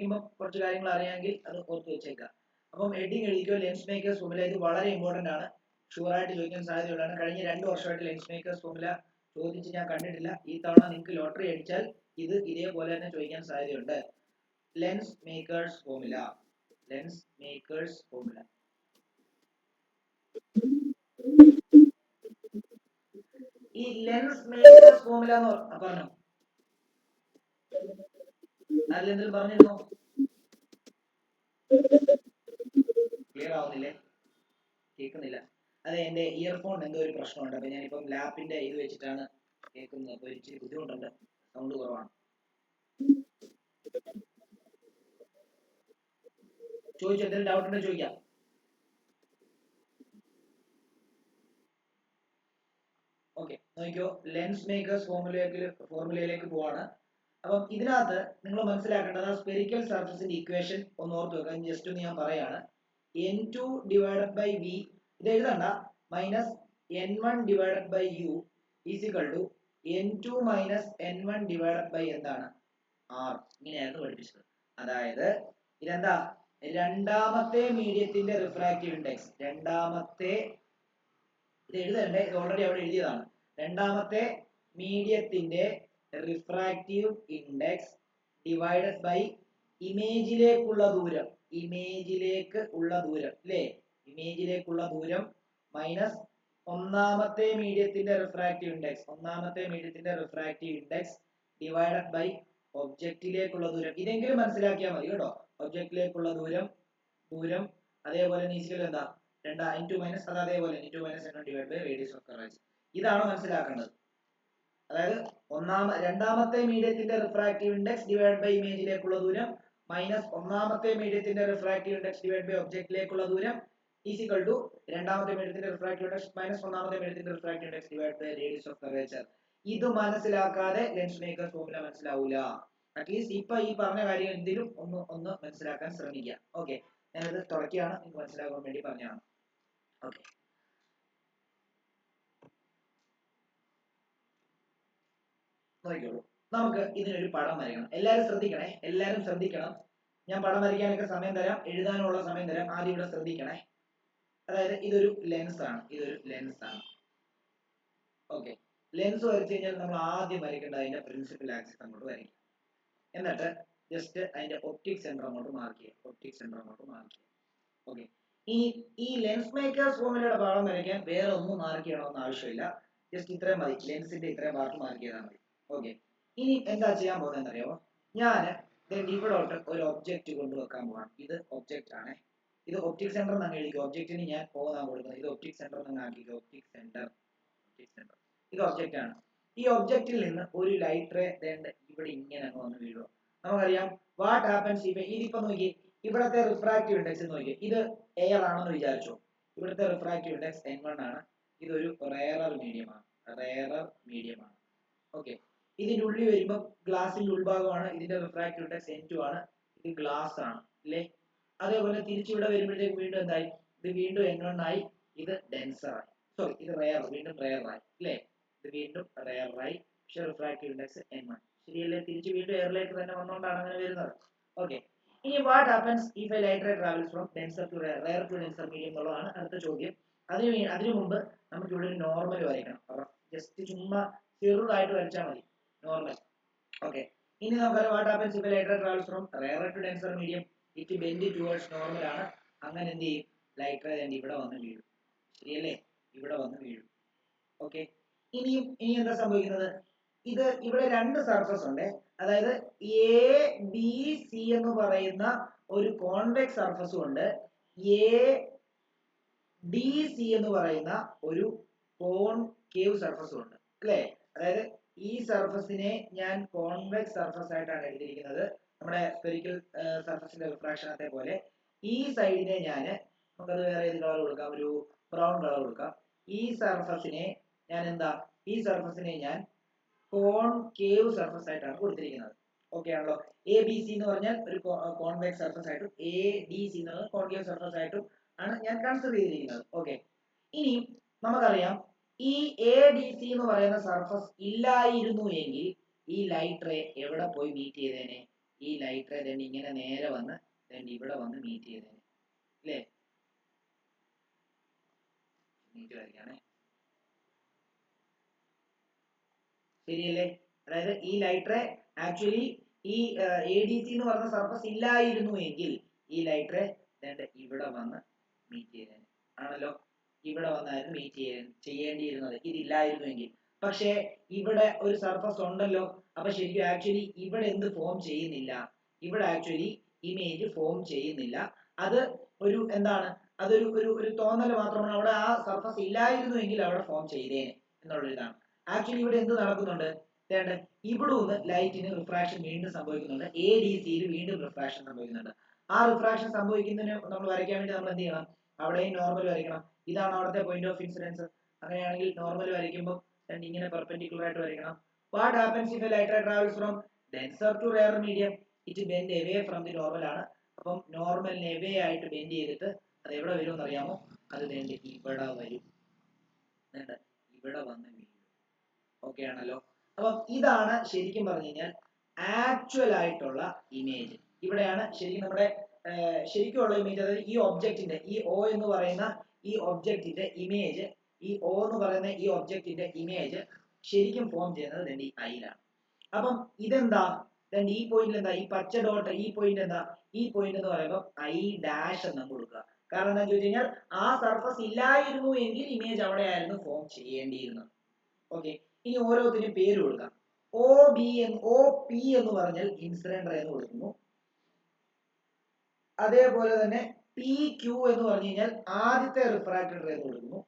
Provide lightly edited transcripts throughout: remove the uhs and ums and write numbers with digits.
പഠിക്കുമ്പോൾ കുറച്ച് കാര്യങ്ങൾ അറിയാമെങ്കിൽ അത് ഓർത്ത് വെച്ചേക്കാം. അപ്പം ഹെഡിങ് എഴുതിക്കോ, ലെൻസ് മേക്കേഴ്സ് ഫോർമുല. ഇത് വളരെ ഇമ്പോർട്ടന്റ് ആണ്, ഷുവറായിട്ട് ചോദിക്കാൻ സാധ്യതയുള്ളതാണ്. കഴിഞ്ഞ 2 വർഷമായിട്ട് ലെൻസ് മേക്കേഴ്സ് ഫോർമുല ചോദിച്ച് ഞാൻ കണ്ടിട്ടില്ല. ഈ തവണ നിങ്ങൾക്ക് ലോട്ടറി അടിച്ചാൽ ഇത് ഇതേപോലെ തന്നെ ചോദിക്കാൻ സാധ്യതയുണ്ട്. Lens makers formula, lens makers formula. ഈ ലെൻസ് മേക്കേഴ്സ് ഫോർമുല എന്ന് പറഞ്ഞോ, അതിലെന്തെങ്കിലും പറഞ്ഞിരുന്നോ? ക്ലിയർ ആവുന്നില്ലേ? കേൾക്കുന്നില്ല. അതെ, എന്റെ ഇയർഫോൺ എന്തോ ഒരു പ്രശ്നമുണ്ട്. അപ്പൊ ഞാനിപ്പം ലാപ്പിന്റെ ഇത് വെച്ചിട്ടാണ് കേൾക്കുന്നത്. അപ്പൊ ഇച്ചിരി ബുദ്ധിമുട്ടുണ്ട്, സൗണ്ട് കുറവാണ്. ചോദിച്ചോ, എന്തെങ്കിലും ഡൗട്ട് ഉണ്ടോ ചോദിക്കാം. ഓക്കെ, നോക്കിയോ, ലെൻസ് മേക്കേഴ്സ് ഫോർമുലയിലേക്ക് പോവാണ്. അപ്പം ഇതിനകത്ത് നിങ്ങൾ മനസ്സിലാക്കേണ്ടത് സ്പെരിക്കൽ സർഫസിന്റെ ഇക്വേഷൻ ഒന്ന് ഓർത്ത് വെക്കാൻ ജസ്റ്റ് ഒന്ന് ഞാൻ പറയാണ്. n2 ഡിവൈഡഡ് ബൈ v, ഇത് എഴുതണ്ട, minus n1 divided by u is equal to n2 minus n1 divided by എന്താണ് r. ഇങ്ങനെയായിരുന്നു പഠിപ്പിച്ചത്. അതായത് ഇതെന്താ, രണ്ടാമത്തെ മീഡിയത്തിന്റെ റിഫ്രാക്റ്റീവ് ഇൻഡെക്സ്, രണ്ടാമത്തെ, ഇത് എഴുതണ്ടേ, ഇത് ഓൾറെഡി അവിടെ എഴുതിയതാണ്. രണ്ടാമത്തെ മീഡിയത്തിന്റെ റിഫ്രാക്റ്റീവ് ഇൻഡെക്സ് ഡിവൈഡഡ് ബൈ ഇമേജിലേക്കുള്ള ദൂരം, ഇമേജിലേക്ക് ഉള്ള ദൂരം അല്ലേ, ഇമേജിലേക്കുള്ള ദൂരം മൈനസ് ഒന്നാമത്തെ മീഡിയത്തിന്റെ റിഫ്രാക്റ്റീവ് ഇൻഡെക്സ്, ഒന്നാമത്തെ മീഡിയത്തിന്റെ റിഫ്രാക്റ്റീവ് ഇൻഡെക്സ് ഡിവൈഡഡ് ബൈ ഒബ്ജക്റ്റിലേക്കുള്ള ദൂരം. ഇതെങ്കിലും മനസ്സിലാക്കിയാൽ മതി കേട്ടോ. ഒബ്ജക്റ്റിലേക്കുള്ള ദൂരം, ദൂരം അതേപോലെ നീസിക്കൽ എന്താ, n2 മൈനസ്, അത് അതേപോലെ n2 minus n1 divide by radius of curvature. ഇതാണ് മനസ്സിലാക്കേണ്ടത്. അതായത് രണ്ടാമത്തെ മീഡിയത്തിന്റെ റിഫ്രാക്റ്റീവ് ഇൻഡെക്സ് ഡിവൈഡ് ബൈ ഇമേജിലേക്കുള്ള ദൂരം മൈനസ് ഒന്നാമത്തെ മീഡിയത്തിന്റെ റിഫ്രാക്റ്റീവ് ഇൻഡെക്സ് ഡിവൈഡ് ബൈ ഒബ്ജക്റ്റിലേക്കുള്ള ദൂരം ഈസ് ഈക്വൽ ടു രണ്ടാമത്തെ മീഡിയത്തിന്റെ റിഫ്രാക്റ്റീവ് ഇൻഡെക്സ് മൈനസ് ഒന്നാമത്തെ മീഡിയത്തിന്റെ refractive index divide by radius of curvature. ഇത് മനസ്സിലാക്കാതെ ലെൻസ് മേക്കേഴ്സ് ഫോർമുല മനസ്സിലാവൂല. അറ്റ്ലീസ്റ്റ് ഇപ്പൊ ഈ പറഞ്ഞ കാര്യം എന്തിലും ഒന്ന് മനസ്സിലാക്കാൻ ശ്രമിക്കുക. ഓക്കെ, ഞാനത് തുടക്കിയാണ്, നിങ്ങൾക്ക് മനസ്സിലാക്കാൻ വേണ്ടി പറഞ്ഞതാണ്. ഓക്കെ, നോക്കിക്കോളൂ. നമുക്ക് ഇതിനൊരു പടം വരയ്ക്കണം. എല്ലാവരും ശ്രദ്ധിക്കണേ, എല്ലാവരും ശ്രദ്ധിക്കണം. ഞാൻ പടം വരയ്ക്കാനൊക്കെ സമയം തരാം, എഴുതാനുള്ള സമയം തരാം. ആദ്യം ഇവിടെ ശ്രദ്ധിക്കണേ. അതായത് ഇതൊരു ലെൻസ് ആണ്, ഇതൊരു ലെൻസ് ആണ്. ഓക്കെ, ലെൻസ് വരച്ചു കഴിഞ്ഞാൽ നമ്മൾ ആദ്യം വരയ്ക്കേണ്ടത് അതിന്റെ പ്രിൻസിപ്പൽ ആക്സിസ് അങ്ങോട്ട് വരയ്ക്കും. എന്നിട്ട് ജസ്റ്റ് അതിന്റെ ഒപ്റ്റിക് സെന്റർ അങ്ങോട്ട് മാർക്ക് ചെയ്യുക, ഒപ്റ്റിക് സെന്റർ അങ്ങോട്ട് മാർക്ക് ചെയ്യുക. ഓക്കെ, ഈ ലെൻസ് മേക്കേഴ്സ് ഫോർമുലയുടെ പടം വരയ്ക്കാൻ വേറെ ഒന്നും മാർക്ക് ചെയ്യണമെന്ന് ആവശ്യമില്ല. ജസ്റ്റ് ഇത്രയും മതി, ലെൻസിന്റെ ഇത്രയും പാർട്ട് മാർക്ക് ചെയ്താൽ മതി. ഓക്കെ, ഇനി എന്താ ചെയ്യാൻ പോകുന്നതെന്ന് അറിയാമോ? ഞാൻ ഇവിടോട്ട് ഒരു ഒബ്ജക്റ്റ് കൊണ്ടുവെക്കാൻ പോവാണ്. ഇത് ഒബ്ജക്റ്റ് ആണ്, ഇത് ഒപ്റ്റിക് സെന്റർ എന്ന് എഴുതിക്കും. ഒബ്ജക്റ്റിന് ഞാൻ പോകാൻ കൊടുക്കുന്നത് ഇത് ഒപ്റ്റിക് സെന്റർ എന്ന് ആക്കിക്കും. ഒപ്റ്റിക് സെന്റർ, ഒപ്റ്റിക് സെന്റർ, ഇത് ഒബ്ജക്റ്റ് ആണ്. ഈ ഒബ്ജക്റ്റിൽ നിന്ന് ഒരു ലൈറ്റ് റേ ഇവിടെ ഇങ്ങനെ അങ്ങ് വന്ന് വീഴുക. നമുക്കറിയാം വാട്ട് ഹാപ്പൻസ് ഇഫ്, ഇതിപ്പോ നോക്കി, ഇവിടത്തെ റിഫ്രാക്റ്റീവ് ഇൻഡെക്സ് നോക്കി, ഇത് എയർ ആണെന്ന് വിചാരിച്ചു. ഇവിടുത്തെ റിഫ്രാക്റ്റീവ് ഇൻഡെക്സ് n1 ആണ്. ഇതൊരു റെയറർ മീഡിയമാണ്, റെയറർ മീഡിയമാണ്. ഓക്കെ, ഇതിന്റെ ഉള്ളിൽ വരുമ്പോൾ ഗ്ലാസിന്റെ ഉൾഭാഗമാണ്, ഇതിന്റെ റിഫ്രാക്റ്റീവ് ഇൻഡെക്സ് n2 ആണ്. ഇത് ഗ്ലാസ് ആണ് അല്ലേ? അതേപോലെ തിരിച്ചിവിടെ വരുമ്പോഴത്തേക്ക് വീണ്ടും എന്തായി, ഇത് വീണ്ടും n1 ആയി, ഇത് ഡെൻസർ ആയി, സോറി ഇത് റെയർ, വീണ്ടും റെയർ ആയി അല്ലേ? ഇത് വീണ്ടും റെയർ ആയി, പക്ഷെ റിഫ്രാക്റ്റീവ് ഇൻഡെക്സ് n1 ശരിയല്ലേ? തിരിച്ച് വീണ്ടും എയറിലേക്ക് തന്നെ വന്നുകൊണ്ടാണ് അങ്ങനെ വരുന്നത്. ഓക്കെ, ഇനി what happens if a light ray travels from denser to rare, rare to denser medium എന്നുള്ളതാണ് അടുത്ത ചോദ്യം. അതിനു മുമ്പ് നമുക്ക് ഇവിടെ ഒരു നോർമൽ വരയ്ക്കണം. ജസ്റ്റ് ചുമ്മാ ചെറുതായിട്ട് വരച്ചാൽ മതി, നോർമൽ. ഓക്കെ, ഇനി നമുക്കറിയാം what happens if a light ray travels from rare to denser medium, it bend towards normal ആണ്. അങ്ങനെ എന്ത് ചെയ്യും, ലൈറ്റ് റേ ഇവിടെ വന്ന് വീഴും, ശരിയല്ലേ? ഇവിടെ വന്ന് വീഴും. ഓക്കെ, ഇനി എന്താ സംഭവിക്കുന്നത്, ഇത് ഇവിടെ രണ്ട് സർഫസ് ഉണ്ട്. അതായത് എ ബി സി എന്ന് പറയുന്ന ഒരു കോൺവെക്സ് സർഫസും ഉണ്ട്, എ ഡി സി എന്ന് പറയുന്ന ഒരു കോൺകേവ് സർഫസും ഉണ്ട് അല്ലേ? അതായത് ഈ സർഫസിനെ ഞാൻ കോൺവെക്സ് സർഫസ് ആയിട്ടാണ് എഴുതിയിരിക്കുന്നത്, നമ്മുടെ സ്ഫെറിക്കൽ സർഫസിന്റെ റിഫ്രാക്ഷനത്തെ പോലെ. ഈ സൈഡിനെ ഞാൻ, നമുക്കത് വേറെ ഏത് കളർ കൊടുക്കാം, ഒരു ബ്രൗൺ കളർ കൊടുക്കാം. ഈ സർഫസിനെ ഞാൻ എന്താ, ഈ സർഫസിനെ ഞാൻ കോൺകേവ് സർഫസ് ആയിട്ടാണ് കൊടുത്തിരിക്കുന്നത്. ഓക്കെ ആണല്ലോ? എ ബി സി എന്ന് പറഞ്ഞാൽ ഒരു കോൺവെക്സ് സർഫസ് ആയിട്ടും എ ഡി സി എന്ന് പറഞ്ഞാൽ കോൺകേവ് സർഫസ് ആയിട്ടും ആണ് ഞാൻ കൺസിഡർ ചെയ്തിരിക്കുന്നത്. ഓക്കെ, ഇനി നമുക്കറിയാം ഈ എ ഡി സി എന്ന് പറയുന്ന സർഫസ് ഇല്ലായിരുന്നു എങ്കിൽ ഈ ലൈറ്റ് റേ എവിടെ പോയി മീറ്റ് ചെയ്തേനെ, ഈ ലൈറ്റ് റേ തന്നെ ഇങ്ങനെ നേരെ വന്ന് ഇവിടെ വന്ന് മീറ്റ് ചെയ്തേനെ അല്ലേ? നീറ്റ് വരയ്ക്കാണേ, ശരിയല്ലേ? അതായത് ഈ ലൈറ്റ് റേ ആക്ച്വലി ഈ ADC എന്ന് പറഞ്ഞ സർഫസ് ഇല്ലായിരുന്നു എങ്കിൽ ഈ ലൈറ്റ് റേ ഇവിടെ വന്ന് മീറ്റ് ചെയ്തേനെ, ആണല്ലോ? ഇവിടെ വന്നായിരുന്നു മീറ്റ് ചെയ്യേണ്ടിയിരുന്നത് ഇതില്ലായിരുന്നുവെങ്കിൽ. പക്ഷേ ഇവിടെ ഒരു സർഫസ് ഉണ്ടല്ലോ, അപ്പൊ ശരിക്കും ആക്ച്വലി ഇവിടെ എന്ത് ഫോം ചെയ്യുന്നില്ല, ഇവിടെ ആക്ച്വലി ഇമേജ് ഫോം ചെയ്യുന്നില്ല. അത് ഒരു എന്താണ്, അതൊരു ഒരു തോന്നൽ മാത്രമാണ്. അവിടെ ആ സർഫസ് ഇല്ലായിരുന്നുവെങ്കിൽ അവിടെ ഫോം ചെയ്തേനെ എന്നുള്ളൊരിതാണ്. ആക്ച്വലി ഇവിടെ എന്ത് നടക്കുന്നുണ്ട്? ഇവിടെ നിന്ന് ലൈറ്റിന് റിഫ്രാക്ഷൻ വീണ്ടും സംഭവിക്കുന്നുണ്ട്, ADCയിൽ വീണ്ടും റിഫ്രാക്ഷൻ സംഭവിക്കുന്നുണ്ട്. ആ റിഫ്രാക്ഷൻ സംഭവിക്കുന്നതിന് നമ്മൾ വരയ്ക്കാൻ വേണ്ടി നമ്മൾ എന്ത് ചെയ്യണം? അവിടെയും നോർമൽ വരയ്ക്കണം. ഇതാണ് അവിടുത്തെ പോയിന്റ് ഓഫ് ഇൻസിഡൻസ്. അങ്ങനെയാണെങ്കിൽ നോർമൽ വരയ്ക്കുമ്പോൾ ഇങ്ങനെ പെർപെൻഡിക്കുലർ ആയിട്ട് വരയ്ക്കണം. What happens if a light ray travels from denser to rare medium? It bend away from the normal ആണ്. അപ്പം നോർമലിന് എവേ ആയിട്ട് ബെൻഡ് ചെയ്തിട്ട് അത് എവിടെ വരും എന്ന് അറിയാമോ? അത് ഇവിടെ വരും, ഇവിടെ വന്ന് വീഴും. ഓക്കെ ആണല്ലോ? അപ്പം ഇതാണ് ശരിക്കും പറഞ്ഞു കഴിഞ്ഞാൽ ആക്ച്വൽ ആയിട്ടുള്ള ഇമേജ്. ഇവിടെയാണ് ശരിക്കും നമ്മുടെ ശരിക്കുള്ള ഇമേജ്. അതായത് ഈ ഒബ്ജക്റ്റിന്റെ, ഈ O എന്ന് പറയുന്ന ഈ ഒബ്ജക്റ്റിന്റെ ഇമേജ്, ഈ O എന്ന് പറയുന്ന ഈ ഒബ്ജക്റ്റിന്റെ ഇമേജ് ശരിക്കും ഫോം ചെയ്യുന്നത് ഈ ഐയിലാണ്. അപ്പം ഇതെന്താ? ഈ പോയിന്റ് എന്താ? ഈ പച്ച ഡോട്ട്, ഈ പോയിന്റ് എന്താ? ഈ പോയിന്റ് എന്ന് പറയുമ്പോൾ I' എന്ന് കൊടുക്കുക. കാരണം എന്താ ചോദിച്ചു കഴിഞ്ഞാൽ ആ സർഫസ് ഇല്ലായിരുന്നു എങ്കിൽ ഇമേജ് അവിടെ ആയിരുന്നു ഫോം ചെയ്യേണ്ടിയിരുന്നത്. ഓക്കെ, ഇനി ഓരോത്തിനും പേര് കൊടുക്കാം. OP എന്ന് പറഞ്ഞാൽ ഇൻസിഡന്റ് റേ എന്ന് കൊടുക്കുന്നു. അതേപോലെ തന്നെ PQ എന്ന് പറഞ്ഞു കഴിഞ്ഞാൽ ആദ്യത്തെ റിഫ്രാക്റ്റഡ് റേ എന്ന് കൊടുക്കുന്നു.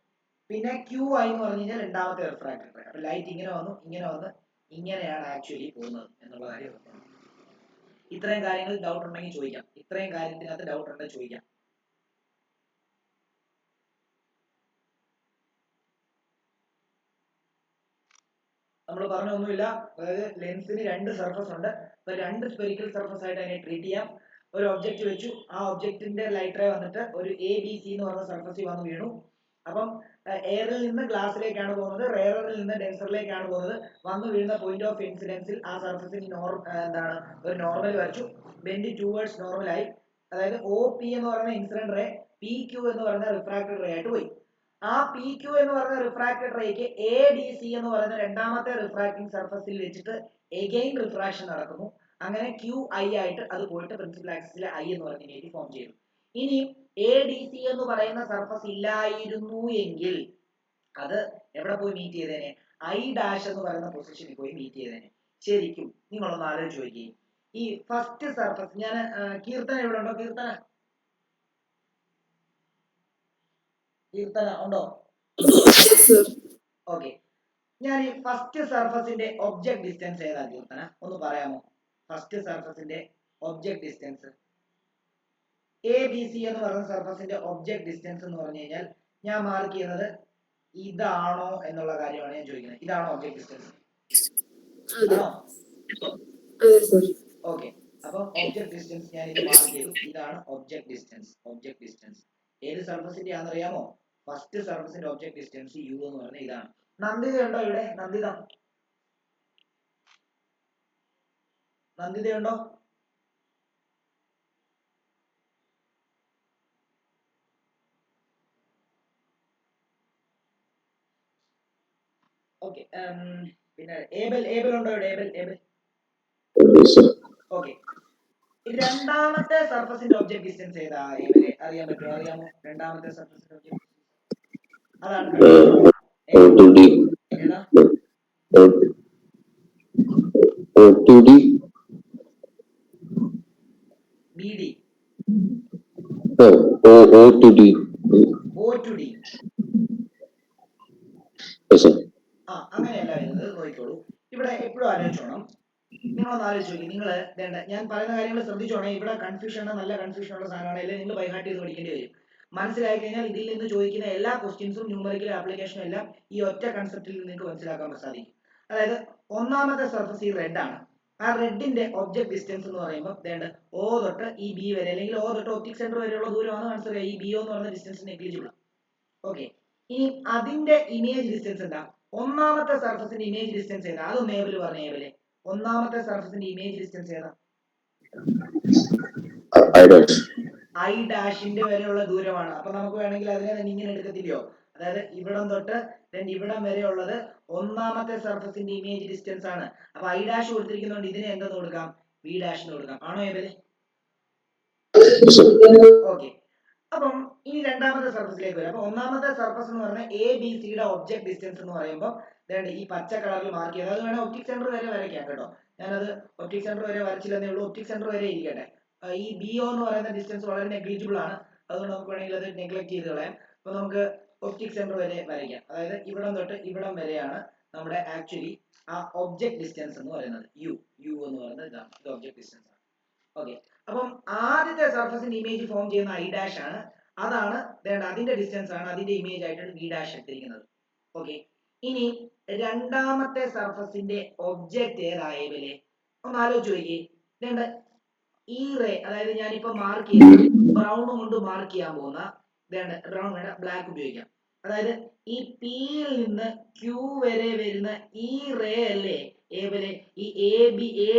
പിന്നെ QI എന്ന് പറഞ്ഞു കഴിഞ്ഞാൽ രണ്ടാമത്തെ റിഫ്രാക്റ്റഡ് റേ. അപ്പൊ ലൈറ്റ് ഇങ്ങനെ വന്നു, ഇങ്ങനെ വന്ന് ഇങ്ങനെയാണ് ആക്ച്വലി പോകുന്നത് എന്നുള്ള കാര്യം. ഇത്രയും കാര്യങ്ങൾ ഡൗട്ട് ഉണ്ടെങ്കിൽ ചോദിക്കാം. ഇത്രയും കാര്യത്തിനകത്ത് ഡൗട്ട് ഉണ്ടെങ്കിൽ ചോദിക്കാം. നമ്മൾ പറഞ്ഞൊന്നുമില്ല. അതായത് ലെൻസിന് രണ്ട് സർഫസ് ഉണ്ട്. അപ്പൊ രണ്ട് സ്പെറിക്കൽ സർഫസ് ആയിട്ട് അതിനെ ട്രീറ്റ് ചെയ്യാം. ഒരു ഒബ്ജക്റ്റ് വെച്ചു, ആ ഒബ്ജക്റ്റിന്റെ ലൈറ്റ് റേ വന്നിട്ട് ഒരു ABC എന്ന് പറഞ്ഞ സർഫസിൽ വന്ന് വീണു. അപ്പം എയറിൽ നിന്ന് ഗ്ലാസ്സിലേക്കാണ് പോകുന്നത്, റെയറിൽ നിന്ന് ഡെൻസറിലേക്കാണ് പോകുന്നത്. വന്ന് വീഴുന്ന പോയിന്റ് ഓഫ് ഇൻസിഡൻസിൽ ആ സർഫസിൽ എന്താണ് ഒരു നോർമൽ വരച്ചു, ബെൻഡ് ടുവേർഡ്സ് നോർമലായി. അതായത് OP എന്ന് പറയുന്ന ഇൻസിഡന്റ് റേ PQ എന്ന് പറയുന്ന റിഫ്രാക്റ്റഡ് റേ ആയിട്ട് പോയി. ആ PQ എന്ന് പറയുന്ന റിഫ്രാക്റ്റഡ് റേക്ക് ADC എന്ന് പറയുന്ന രണ്ടാമത്തെ റിഫ്രാക്റ്റിംഗ് സർഫസിൽ വെച്ചിട്ട് എഗെയിൻ റിഫ്രാക്ഷൻ നടക്കുന്നു. അങ്ങനെ QI ആയിട്ട് അത് പോയിട്ട് പ്രിൻസിപ്പൽ ആക്സിസിലെ I എന്ന് പറയുന്ന ഇമേജ് ഫോം ചെയ്തു. ഇനി ADC എന്ന് പറയുന്ന സർഫസ് ഇല്ലായിരുന്നു എങ്കിൽ അത് എവിടെ പോയി മീറ്റ് ചെയ്തേനെ? I' എന്ന് പറയുന്ന പൊസിഷനിൽ പോയി മീറ്റ് ചെയ്തേനെ. ശരിക്കും നിങ്ങളൊന്ന് ആലോചിച്ച് നോക്കി, ഈ ഫസ്റ്റ് സർഫസ്, ഞാൻ കീർത്തന എവിടെ ഉണ്ടോ? കീർത്തന ഉണ്ടോ? ഓക്കെ, ഞാൻ ഈ ഫസ്റ്റ് സർഫസിന്റെ ഒബ്ജക്ട് ഡിസ്റ്റൻസ് ഏതാ കീർത്തന? ഒന്ന് പറയാമോ? ഫസ്റ്റ് സർഫസിന്റെ ഒബ്ജക്ട് ഡിസ്റ്റൻസ്, ABC എന്ന് പറയുന്ന സർഫസിന്റെ ഒബ്ജക്ട് ഡിസ്റ്റൻസ് എന്ന് പറഞ്ഞു കഴിഞ്ഞാൽ ഞാൻ മാർക്ക് ചെയ്യുന്നത് ഇതാണോ എന്നുള്ള കാര്യമാണ് ഞാൻ ചോദിക്കുന്നത്. ഇതാണോ ഒബ്ജക്ട് ഡിസ്റ്റൻസ്? ഓക്കെ, അപ്പം ഒബ്ജക്ട് ഡിസ്റ്റൻസ് ഞാൻ ഇത് മാർക്ക് ചെയ്തു. ഇതാണ് ഒബ്ജക്ട് ഡിസ്റ്റൻസ്. ഒബ്ജക്ട് ഡിസ്റ്റൻസ് ഏത് സർഫസിന്റെ ആണെന്നറിയാമോ? ഫസ്റ്റ് സർഫസിന്റെ ഒബ്ജക്ട് ഡിസ്റ്റൻസ് U എന്ന് പറഞ്ഞാൽ ഇതാണ്. നന്ദിത ഉണ്ടോ ഇവിടെ? നന്ദിത ഉണ്ടോ? ഓക്കെ, പിന്നെ ഏബൽ ഉണ്ടോ ഇവിടെ? Abel okay. രണ്ടാമത്തെ സർഫസിന്റെ ഒബ്ജക്ട് ഡിസ്റ്റൻസ് ഏതാ ഏബലെ? അറിയാൻ പറ്റുമോ? അറിയാമോ രണ്ടാമത്തെ സർഫസിന്റെ ഒബ്ജക്ട്? അതാണ് ഏതാ? BD O2D. അങ്ങനെയല്ല വരുന്നത്, നോക്കിക്കോളൂ. ഇവിടെ എപ്പോഴും ആലോചിച്ചോണം, നിങ്ങളൊന്ന് ആലോചിച്ച് നോക്കി. നിങ്ങൾ ഞാൻ പറയുന്ന കാര്യങ്ങൾ ശ്രദ്ധിച്ചോണേ. ഇവിടെ കൺഫ്യൂഷൻ, നല്ല കൺഫ്യൂഷൻ ഉള്ള സാധനമാണ്. അല്ലെങ്കിൽ നിങ്ങൾ ബൈ ഹാർട്ട് ചെയ്ത് പഠിക്കേണ്ടി വരും. മനസ്സിലായി കഴിഞ്ഞാൽ ഇതിൽ നിന്ന് ചോദിക്കുന്ന എല്ലാ ക്വസ്റ്റ്യൻസും ന്യൂമറിക്കൽ ആപ്ലിക്കേഷനും എല്ലാം ഈ ഒറ്റ കൺസെപ്റ്റിൽ നിങ്ങൾക്ക് മനസ്സിലാക്കാൻ സാധിക്കും. അതായത് ഒന്നാമത്തെ സർഫസ് ഈ റെഡ് ആണ്. ആ റെഡിന്റെ ഒബ്ജക്ട് ഡിസ്റ്റൻസ് എന്ന് പറയുമ്പോൾ O തൊട്ട് ഈ B വരെ, അല്ലെങ്കിൽ O തൊട്ട് ഒപ്റ്റിക് സെന്റർ വരെയുള്ള ദൂരമാണ് മനസ്സിലായി. ഈ BO എന്ന് പറയുന്ന ഡിസ്റ്റൻസ് നെഗ്ലിജിബിൾ. ഓക്കെ, ഇനി അതിന്റെ ഇമേജ് ഡിസ്റ്റൻസ് എന്താ? ഒന്നാമത്തെ സർഫസിന്റെ ഇമേജ് ഡിസ്റ്റൻസ് ഏതാ? അതൊന്ന് ഏബിൾ പറഞ്ഞ ഏബിലെ. ഒന്നാമത്തെ സർഫസിന്റെ ഇമേജ് ഡിസ്റ്റൻസ് ഏതാ? ഐ ഡാഷിന്റെ വരെയുള്ള ദൂരമാണ്. അപ്പൊ നമുക്ക് വേണമെങ്കിൽ അതിനെ തന്നെ ഇങ്ങനെ എടുക്കത്തില്ലയോ? അതായത് ഇവിടം തൊട്ട് ഇവിടം വരെ ഉള്ളത് ഒന്നാമത്തെ സർഫസിന്റെ ഇമേജ് ഡിസ്റ്റൻസ് ആണ്. അപ്പൊ ഐ ഡാഷ് കൊടുത്തിരിക്കുന്നതുകൊണ്ട് ഇതിനെ എന്തെന്ന് കൊടുക്കാം? വി ഡാഷിന് കൊടുക്കാം. ആണോ ഏബലെ? ഓക്കെ. അപ്പം ഇനി രണ്ടാമത്തെ സർഫസിലേക്ക് വരാം. അപ്പൊ ഒന്നാമത്തെ സർഫസ് എന്ന് പറഞ്ഞാൽ എ ബി സിയുടെ ഒബ്ജക്ട് ഡിസ്റ്റൻസ് എന്ന് പറയുമ്പോൾ ഈ പച്ച കളറിൽ മാർക്ക് ചെയ്ത് അത് വേണേൽ ഒപ്റ്റിക് സെന്റർ വരെ വരയ്ക്കാം കേട്ടോ. ഞാനത് ഒപ്റ്റിക് സെന്റർ വരെ വരച്ചില്ലെന്നേ ഉള്ളൂ. ഒപ്റ്റിക് സെന്റർ വരെ ഇരിക്കട്ടെ. ഈ ബി ഒ എന്ന് പറയുന്ന ഡിസ്റ്റൻസ് വളരെ നെഗ്ലിജിബിൾ ആണ്. അതുകൊണ്ട് നമുക്ക് വേണമെങ്കിൽ അത് നെഗ്ലക്ട് ചെയ്ത് കളയാം. അപ്പൊ നമുക്ക് ഒപ്റ്റിക് സെന്റർ വരെ വരയ്ക്കാം. അതായത് ഇവിടം തൊട്ട് ഇവിടം വരെയാണ് നമ്മുടെ ആക്ച്വലി ആ ഒബ്ജക്ട് ഡിസ്റ്റൻസ് എന്ന് പറയുന്നത്. യു എന്ന് പറയുന്നത് ഇതാണ്. ഇത് ഒബ്ജക്ട് ഡിസ്റ്റൻസ് ആണ്. ഓക്കെ. അപ്പം ആദ്യത്തെ സർഫസിന്റെ ഇമേജ് ഫോം ചെയ്യുന്ന ഐ ഡാഷ് ആണ്. അതാണ് അതിന്റെ ഡിസ്റ്റൻസ് ആണ്. അതിന്റെ ഇമേജ് ആയിട്ടാണ് വി ഡാഷ് എടുത്തിരിക്കുന്നത്. ഓക്കെ. ഇനി രണ്ടാമത്തെ സർഫസിന്റെ ഒബ്ജക്റ്റ് ഏതായവരെ ഒന്ന് ആലോചിച്ച് നോക്കിയേ. ഈ റേ, അതായത് ഞാനിപ്പോ മാർക്ക് ചെയ്ത് ബ്രൗൺ കൊണ്ട് മാർക്ക് ചെയ്യാൻ പോകുന്ന ബ്രൗൺ വേണ്ട, ബ്ലാക്ക് ഉപയോഗിക്കാം. അതായത് ഈ പിയിൽ നിന്ന് ക്യൂ വരെ വരുന്ന ഈ റേ അല്ലേ ഏവരെ ഈ എ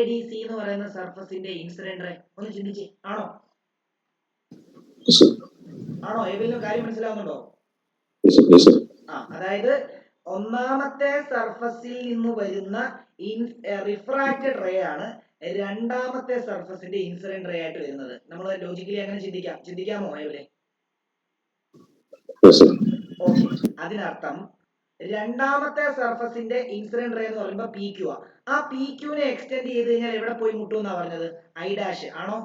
ഡി സി എന്ന് പറയുന്ന സർഫസിന്റെ ഇൻസിഡന്റ് റേ? ഒന്ന് ചിന്തിച്ച്. ആണോ ഏവരിലും കാര്യം മനസ്സിലാവുന്നുണ്ടോ? അതായത് ഒന്നാമത്തെ സർഫസിൽ നിന്ന് വരുന്ന റിഫ്രാക്റ്റഡ് റേ ആണ് രണ്ടാമത്തെ സർഫസിന്റെ ഇൻസിഡന്റ് റേ ആയിട്ട് വരുന്നത്. നമ്മൾ ലോജിക്കലി അങ്ങനെ ചിന്തിക്കാമോ ഏവരെ? ഓക്കെ. അതിനർത്ഥം രണ്ടാമത്തെ സർഫസിന്റെ ഇൻസിഡന്റ് റേ എന്ന് പറയുമ്പോൾ പി ക്യു ആ. ആ പി ക്യൂനെ എക്സ്റ്റെൻഡ് ചെയ്ത് കഴിഞ്ഞാൽ എവിടെ പോയി മുട്ടും എന്നാ പറഞ്ഞത്? I dash. ആണോ?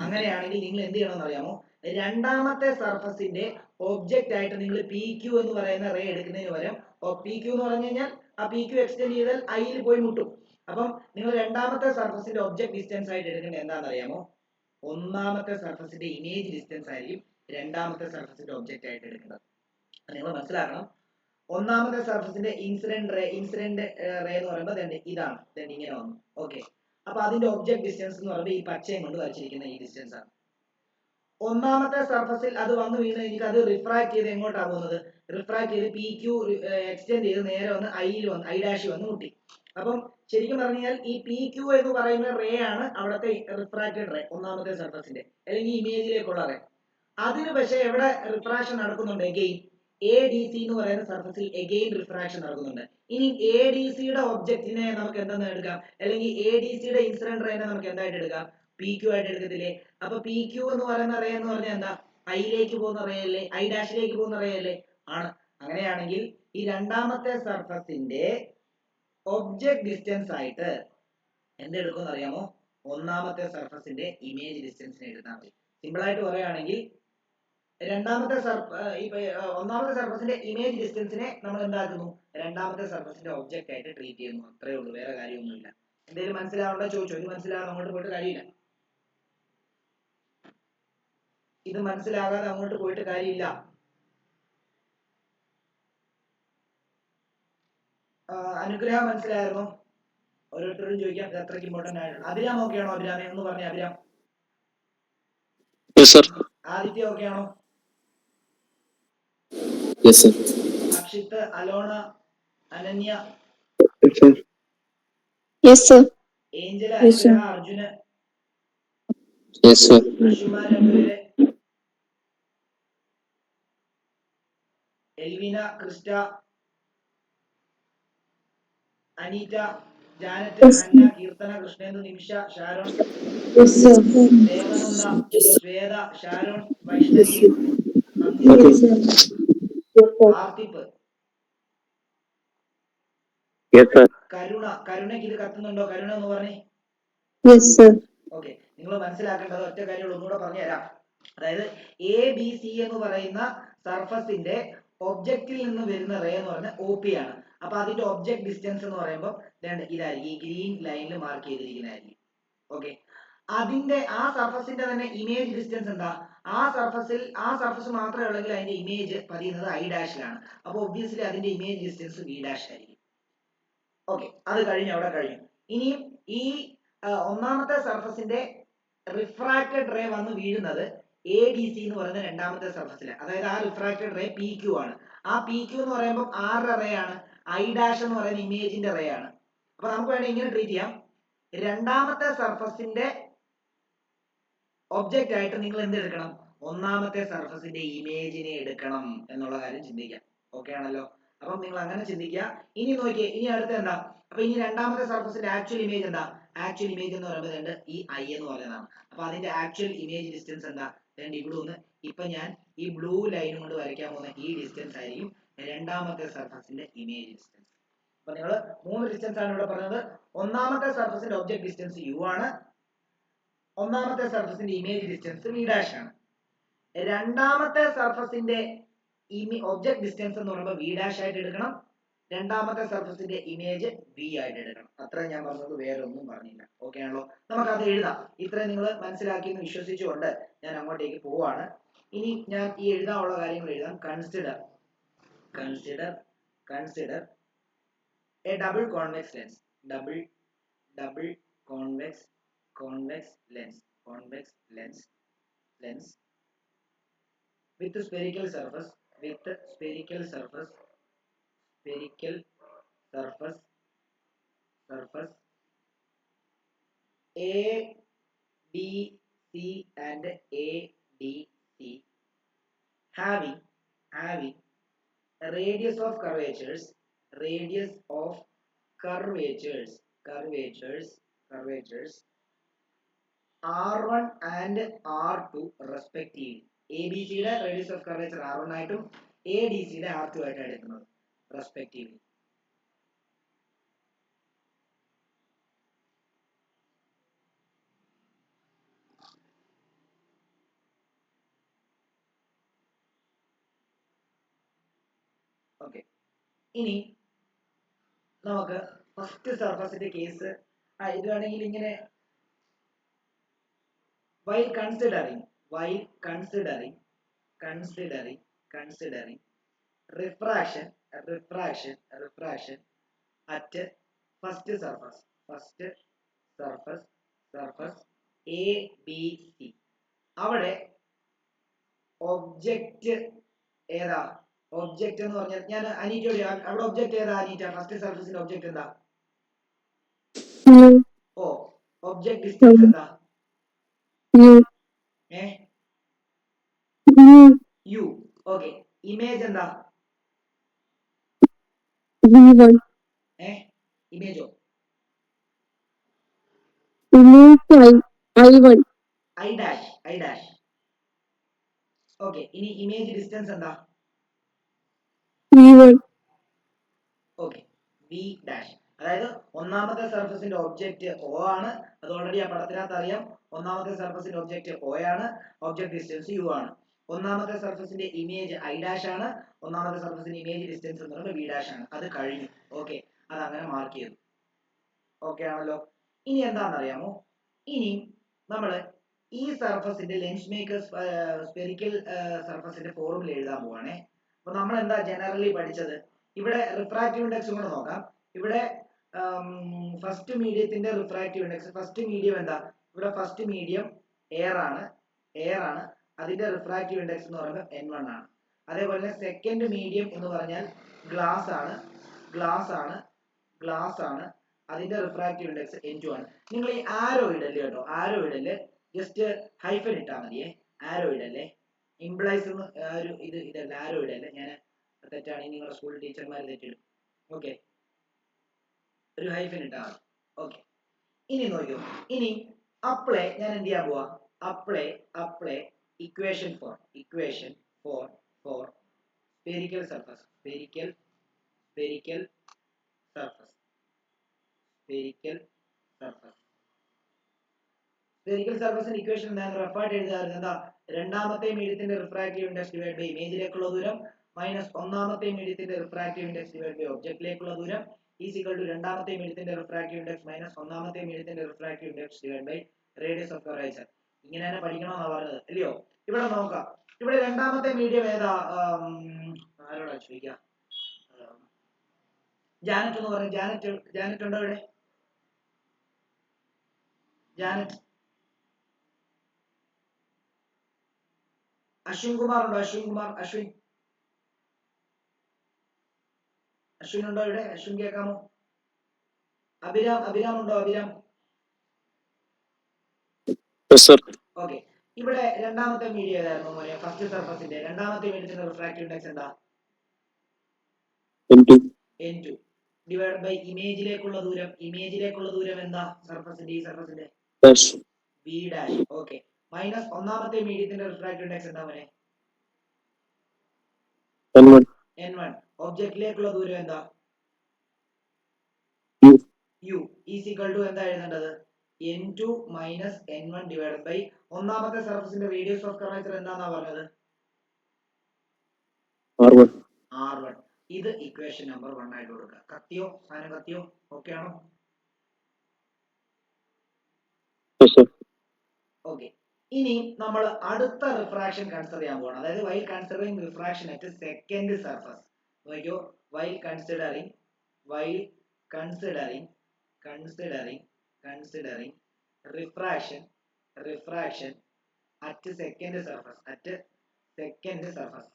അങ്ങനെയാണെങ്കിൽ നിങ്ങൾ എന്ത് ചെയ്യണമെന്ന് അറിയാമോ? രണ്ടാമത്തെ സർഫസിന്റെ ഒബ്ജക്റ്റ് ആയിട്ട് നിങ്ങൾ പി ക്യു എന്ന് പറയുന്ന റേ എടുക്കുന്നതിന് പകരം പി ക്യു എന്ന് പറഞ്ഞു കഴിഞ്ഞാൽ ആ പി ക്യു എക്സ്റ്റെൻഡ് ചെയ്താൽ ഐയിൽ പോയി മുട്ടും. അപ്പം നിങ്ങൾ രണ്ടാമത്തെ സർഫസിന്റെ ഒബ്ജക്ട് ഡിസ്റ്റൻസ് ആയിട്ട് എടുക്കേണ്ടത് എന്താണെന്ന് അറിയാമോ? ഒന്നാമത്തെ സർഫസിന്റെ ഇമേജ് ഡിസ്റ്റൻസ് ആയിരിക്കും രണ്ടാമത്തെ സർഫസിന്റെ ഒബ്ജക്റ്റ് ആയിട്ട് എടുക്കുന്നത്. നിങ്ങൾ മനസ്സിലാക്കണം. ഒന്നാമത്തെ സർഫസിന്റെ ഇൻസിഡന്റ് റേ എന്ന് പറയുമ്പോൾ ഇതാണ് ഇങ്ങനെ വന്നു. ഓക്കെ. അപ്പൊ അതിന്റെ ഒബ്ജക്ട് ഡിസ്റ്റൻസ് എന്ന് പറയുമ്പോൾ ഈ പച്ചയും കൊണ്ട് വരച്ചിരിക്കുന്ന ഈ ഡിസ്റ്റൻസ് ആണ്. ഒന്നാമത്തെ സർഫസിൽ അത് വന്നു വീണ് കഴിഞ്ഞിട്ട് അത് റിഫ്രാക്ട് ചെയ്ത് എങ്ങോട്ടാ പോകുന്നത്? റിഫ്രാക്ട് ചെയ്ത് പി ക്യൂ എക്സ്റ്റെൻഡ് ചെയ്ത് നേരെ വന്ന് ഐ ഡാഷ് വന്ന് മുട്ടി. അപ്പം ശരിക്കും പറഞ്ഞു കഴിഞ്ഞാൽ ഈ പി ക്യൂ എന്ന് പറയുന്ന റേ ആണ് അവിടുത്തെ റിഫ്രാക്റ്റഡ് റേ ഒന്നാമത്തെ സർഫസിന്റെ, അല്ലെങ്കിൽ ഇമേജിലേക്കുള്ള റേ. അതിന് പക്ഷെ എവിടെ റിഫ്രാക്ഷൻ നടക്കുന്നുണ്ട്? എഗെയിൻ എ ഡി സി എന്ന് പറയുന്ന സർഫസിൽ എഗെയിൻ റിഫ്രാക്ഷൻ നടക്കുന്നുണ്ട്. ഇനി എ ഡി സിയുടെ ഒബ്ജക്റ്റിനെ നമുക്ക് എന്തെന്ന് എടുക്കാം? അല്ലെങ്കിൽ എ ഡി സിയുടെ ഇൻസിഡന്റ് റേനെ നമുക്ക് എന്തായിട്ട് എടുക്കാം? പി ക്യൂ ആയിട്ട് എടുക്കത്തില്ലേ? അപ്പൊ പി ക്യൂ എന്ന് പറയുന്ന റേ എന്ന് പറഞ്ഞാൽ എന്താ? ഐയിലേക്ക് പോകുന്ന റേ അല്ലേ? ഐ ഡാഷിലേക്ക് പോകുന്ന റേ അല്ലേ? ആണ്. അങ്ങനെയാണെങ്കിൽ ഈ രണ്ടാമത്തെ സർഫസിന്റെ ഒബ്ജക്ട് ഡിസ്റ്റൻസ് ആയിട്ട് എന്തെടുക്കുമെന്ന് അറിയാമോ? ഒന്നാമത്തെ സർഫസിന്റെ ഇമേജ് ഡിസ്റ്റൻസിനെ എടുത്താൽ മതി. സിമ്പിൾ ആയിട്ട് പറയുകയാണെങ്കിൽ ഒന്നാമത്തെ സർഫസിന്റെ ഇമേജ് ഡിസ്റ്റൻസിനെ നമ്മൾ എന്താക്കുന്നു? രണ്ടാമത്തെ സർഫസിന്റെ ഒബ്ജക്റ്റ് ആയിട്ട് ട്രീറ്റ് ചെയ്യുന്നു. അത്രേ ഉള്ളൂ, വേറെ കാര്യമൊന്നുമില്ല. എന്തെങ്കിലും മനസ്സിലാവണ്ടോ ചോദിച്ചോ? ഇത് മനസ്സിലാകാതെ അങ്ങോട്ട് പോയിട്ട് കാര്യമില്ല. ഇത് മനസ്സിലാകാതെ അങ്ങോട്ട് പോയിട്ട് കാര്യമില്ല. അനുഗ്രഹം മനസ്സിലായിരുന്നോ? ഓരോരുത്തരും ചോദിക്കാം, ഇത് അത്രയ്ക്ക് ഇമ്പോർട്ടന്റ് ആയിരുന്നു. അഭിരാം ഓക്കെ ആണോ? അഭിരാമെ ഒന്ന് പറഞ്ഞേ. അഭിരാം. ആദിത്യ ഓക്കെ ആണോ? അക്ഷിത്ത്, അലോണ, അനന്യ, ഏഞ്ചൽ, അനുഗ്രഹ, അർജുന്, അശുമാൻ രണ്ടുപേര്, എൽവിന, ക്രിസ്റ്റ, അനീറ്റ, ജാനറ്റ്, ഹന്ന, കീർത്തന, കൃഷ്ണേന്ദു, നിമിഷ, ഷാരോൺ, ദേവനന്ദ, ശ്വേത, ഷാരോൺ, വൈഷ്ണവി, ആർത്തിപ്പ്, കരുണയ്ക്ക് ഇത് കത്തുന്നുണ്ടോ? കരുണ എന്ന് പറഞ്ഞേ. ഓക്കെ. നിങ്ങൾ മനസ്സിലാക്കേണ്ടത് ഒറ്റ കാര്യങ്ങൾ ഒന്നുകൂടെ പറഞ്ഞുതരാം. അതായത് എ ബി സി എന്ന് പറയുന്ന സർഫസിന്റെ ഒബ്ജക്റ്റിൽ നിന്ന് വരുന്ന റേ എന്ന് പറഞ്ഞാൽ ഒ പി ആണ്. അപ്പൊ അതിന്റെ ഒബ്ജക്ട് ഡിസ്റ്റൻസ് എന്ന് പറയുമ്പോൾ ഇതായിരിക്കും, ഈ ഗ്രീൻ ലൈനിൽ മാർക്ക് ചെയ്തിരിക്കുന്നതായിരിക്കും. ഓക്കെ. അതിന്റെ ആ സർഫസിന്റെ തന്നെ ഇമേജ് ഡിസ്റ്റൻസ് എന്താ? ആ സർഫസ് മാത്രമേ ഉള്ളെങ്കിൽ അതിന്റെ ഇമേജ് പതിയുന്നത് ഐ ഡാഷിലാണ്. അപ്പൊ ഒബ്വിയസ്ലി അതിന്റെ ഇമേജ് ഡിസ്റ്റൻസ് വി ഡാഷ് ആയിരിക്കും. ഓക്കെ. അത് കഴിഞ്ഞു, അവിടെ കഴിഞ്ഞു. ഇനിയും ഈ ഒന്നാമത്തെ സർഫസിന്റെ റിഫ്രാക്റ്റഡ് റേ വന്ന് വീഴുന്നത് എ ഡി സി എന്ന് പറയുന്ന രണ്ടാമത്തെ സർഫസില്. അതായത് ആ റിഫ്രാക്റ്റഡ് റേ പി ക്യൂ ആണ്. ആ പി ക്യൂ എന്ന് പറയുമ്പോൾ ആരുടെ റേ ആണ്? ഐ ഡാഷ് എന്ന് പറയുന്ന ഇമേജിന്റെ റേ ആണ്. അപ്പൊ നമുക്ക് വേണമെങ്കിൽ ഇങ്ങനെ ട്രീറ്റ് ചെയ്യാം. രണ്ടാമത്തെ സർഫസിന്റെ ഒബ്ജക്റ്റ് ആയിട്ട് നിങ്ങൾ എന്ത് എടുക്കണം? ഒന്നാമത്തെ സർഫസിന്റെ ഇമേജിനെ എടുക്കണം എന്നുള്ള കാര്യം ചിന്തിക്കാം. ഓക്കെ ആണല്ലോ? അപ്പം നിങ്ങൾ അങ്ങനെ ചിന്തിക്കുക. ഇനി നോക്കിയേ, ഇനി അടുത്ത എന്താ? അപ്പൊ ഇനി രണ്ടാമത്തെ സർഫസിന്റെ ആക്ച്വൽ ഇമേജ് എന്താ? ആക്ച്വൽ ഇമേജ് എന്ന് പറയുന്നത് രണ്ട് ഈ ഐ എന്ന് പറയുന്നതാണ്. അപ്പൊ അതിന്റെ ആക്ച്വൽ ഇമേജ് ഡിസ്റ്റൻസ് എന്താ? രണ്ട് ഇവിടെ ഒന്ന്. ഇപ്പൊ ഞാൻ ഈ ബ്ലൂ ലൈൻ കൊണ്ട് വരയ്ക്കാൻ പോകുന്ന ഈ ഡിസ്റ്റൻസ് ആയിരിക്കും രണ്ടാമത്തെ സർഫസിന്റെ ഇമേജ് ഡിസ്റ്റൻസ്. അപ്പൊ നിങ്ങൾ മൂന്ന് ഡിസ്റ്റൻസ് ആണ് ഇവിടെ പറഞ്ഞത്. ഒന്നാമത്തെ സർഫസിന്റെ ഒബ്ജക്ട് ഡിസ്റ്റൻസ് യു ആണ്. ഒന്നാമത്തെ സർഫസിന്റെ ഇമേജ് ഡിസ്റ്റൻസ് വി ഡാഷ് ആണ്. രണ്ടാമത്തെ സർഫസിന്റെ ഒബ്ജക്ട് ഡിസ്റ്റൻസ് എന്ന് പറയുമ്പോൾ വി ഡാഷ് ആയിട്ട് എടുക്കണം. രണ്ടാമത്തെ സർഫസിന്റെ ഇമേജ് വി ആയിട്ട് എടുക്കണം. അത്ര ഞാൻ പറഞ്ഞത്, വേറെ ഒന്നും പറഞ്ഞില്ല. ഓക്കെ ആണല്ലോ? നമുക്ക് അത് എഴുതാം. ഇത്രയും നിങ്ങൾ മനസ്സിലാക്കി എന്ന് വിശ്വസിച്ചുകൊണ്ട് ഞാൻ അങ്ങോട്ടേക്ക് പോവാണ്. ഇനി ഞാൻ ഈ എഴുതാനുള്ള കാര്യങ്ങൾ എഴുതാം. Consider A double convex lens. Double convex lens with spherical surface A, B, C and ADC having radius of curvatures R1 and R2 respectively. ABC യുടെ radius of curvature R1 ആയിട്ടും ADC യുടെ R2 ആയിട്ടും എടുക്കുന്നത് respectively. Okay, ഇനി നമുക്ക് first സർഫസിന്റെ case ഇത് വേണമെങ്കിൽ ഇങ്ങനെ while considering refraction at first surface ABC. അവിടെ ഒബ്ജക്റ്റ് ഏതാ? ഒബ്ജക്റ്റ് എന്ന് പറഞ്ഞാൽ ഞാൻ അനീറ്റോട് അവിടെ ഒബ്ജക്റ്റ് ഏതാ അനീറ്റ? ഫസ്റ്റ് സർഫസിന്റെ ഒബ്ജക്റ്റ് എന്താ? ഓ, ഒബ്ജക്റ്റ് ഡിസ്റ്റൻസ് എന്താ? യു. ഓക്കെ, ഇമേജ് എന്താ? ഇമേജോ? I dash. ഓക്കെ, ഇനി ഇമേജ് ഡിസ്റ്റൻസ് എന്താ? Okay, v dash. അതായത് ഒന്നാമത്തെ സർഫസിന്റെ ഒബ്ജക്റ്റ് O ആണ്. അത് ഓൾറെഡി ആ പടത്തിനകത്ത് അറിയാം. ഒന്നാമത്തെ സർഫസിന്റെ ഒബ്ജക്റ്റ് O ആണ്. ഒബ്ജക്ട് ഡിസ്റ്റൻസ് U ആണ്. ഒന്നാമത്തെ സർഫസിന്റെ ഇമേജ് ഐ ഡാഷ് ആണ്. ഒന്നാമത്തെ സർഫസിന്റെ ഇമേജ് ഡിസ്റ്റൻസ് എന്ന് പറയുന്നത് വി ഡാഷ് ആണ്. അത് കഴിഞ്ഞു. ഓക്കെ, അത് അങ്ങനെ മാർക്ക് ചെയ്തു. ഓക്കെ ആണല്ലോ? ഇനി എന്താണെന്നറിയാമോ? ഇനി നമ്മൾ ഈ സർഫസിന്റെ ലെൻസ് മേക്കേഴ്സ് സ്പെരിക്കൽ സർഫസിന്റെ ഫോർമുല എഴുതാൻ പോവാണേ. അപ്പൊ നമ്മൾ എന്താ ജനറലി പഠിച്ചത്? ഇവിടെ റിഫ്രാക്റ്റീവ് ഇൻഡെക്സ് കൂടെ നോക്കാം. ഇവിടെ ഫസ്റ്റ് മീഡിയത്തിന്റെ റിഫ്രാക്റ്റീവ് ഇൻഡെക്സ്, ഫസ്റ്റ് മീഡിയം എന്താ? ഇവിടെ ഫസ്റ്റ് മീഡിയം എയർ ആണ്. അതിന്റെ റിഫ്രാക്റ്റീവ് ഇൻഡെക്സ് എന്ന് പറയുന്നത് N1 ആണ്. അതേപോലെ സെക്കൻഡ് മീഡിയം എന്ന് പറഞ്ഞാൽ ഗ്ലാസ് ആണ്. അതിന്റെ റിഫ്രാക്റ്റീവ് ഇൻഡെക്സ് N2 ആണ്. നിങ്ങൾ ഈ ആരോ ഇടല്ലേ കേട്ടോ, ആരോ ഇടല്ലേ, ജസ്റ്റ് ഹൈഫൻ ഇട്ടാ മതിയേ. ആരോ ഇടല്ലേ, ഇംപ്ലൈസ് ഒരു ഇതല്ല, ആരോ ഇടല്ലേ. ഞാൻ തെറ്റാണെങ്കിൽ നിങ്ങളുടെ സ്കൂൾ ടീച്ചർമാർ തെറ്റിടും. ഓക്കെ, ഒരു ഹൈഫൻ ഇട്ടാ മതി. ഓക്കെ, ഇനി നോക്കൂ. ഇനി അപ്ലൈ ഞാൻ എന്ത് ചെയ്യാൻ പോവാ? Apply equation for spherical surface. Spherical surface equation എന്താണ്? റഫായിട്ട് എഴുതാറുണ്ട്. എന്താ? രണ്ടാമത്തെ മീഡിയത്തിന്റെ റിഫ്രാക്റ്റീവ് ഇൻഡെക്സ് ഡിവൈഡ് ബൈ ഇമേജിലേക്കുള്ള ദൂരം മൈനസ് ഒന്നാമത്തെ മീഡിയത്തിന്റെ റിഫ്രാക്റ്റീവ് ഇൻഡെക്സ് ഡിവൈഡ് ബൈ ഒബ്ജക്റ്റിലേക്കുള്ള ദൂരം ഈസ് ഈക്വൽ ടു രണ്ടാമത്തെ മീഡിയത്തിന്റെ റിഫ്രാക്റ്റീവ് ഇൻഡെക്സ് മൈനസ് ഒന്നാമത്തെ മീഡിയത്തിന്റെ refractive index divide by radius of curvature. ഇങ്ങനെ തന്നെ പഠിക്കണമെന്നാണ് പറഞ്ഞത്, അല്ലയോ? ഇവിടെ നോക്കാം. ഇവിടെ രണ്ടാമത്തെ മീഡിയം ഏതാ? ആരോടാ ചോദിക്കാം? ജാനറ്റ് എന്ന് പറയും. ജാനറ്റ് ഉണ്ടോ ഇവിടെ? ജാനറ്റ്. അശ്വിൻ കുമാർ ഉണ്ടോ? അശ്വിൻ ഉണ്ടോ ഇവിടെ? അശ്വിൻ കേൾക്കാമോ? അഭിരാം ഉണ്ടോ? അഭിരാം? ഓക്കെ. ഇവിടെ രണ്ടാമത്തെ മീഡിയം ഏതായിരുന്നു മോനെ? ഫസ്റ്റ് സർഫസിന്റെ രണ്ടാമത്തെ മീഡിയത്തിന്റെ റിഫ്രാക്റ്റീവ് ഇൻഡെക്സ് എന്താ? n2 ഡിവൈഡ് ബൈ ഇമേജിലേക്കുള്ള ദൂരം എന്താ? സർഫസിന്റെ ഈ സർഫസിന്റെ v ഡാഷ്. ഓക്കെ. മൈനസ് ഒന്നാമത്തെ മീഡിയത്തിന്റെ റിഫ്രാക്റ്റീവ് ഇൻഡെക്സ് എന്താ മോനെ? n1. ഒബ്ജക്റ്റിലേക്കുള്ള ദൂരം എന്താ? u ഈസ് ഈക്വൽ ടു എന്താ എഴുതേണ്ടത്? n2 minus n1 divide by ഒന്നാമത്തെ സർഫസിന്റെ റേഡിയസ് ഓഫ് കർവേച്ചർ എന്താന്നാ പറഞ്ഞത്? r1. ഇത് ഇക്വേഷൻ നമ്പർ 1 ആയിട്ട് കൊടുക്കുക. കത്തിയോ? സാധനം കത്തിയോ? ഓക്കെ ആണോ? ഓക്കെ. ഇനി നമ്മൾ അടുത്ത റിഫ്രാക്ഷൻ കൺസിഡർ ചെയ്യാൻ പോകണം. അതായത് while considering refraction at second surface. നോക്കിയോ, while considering refraction at second surface.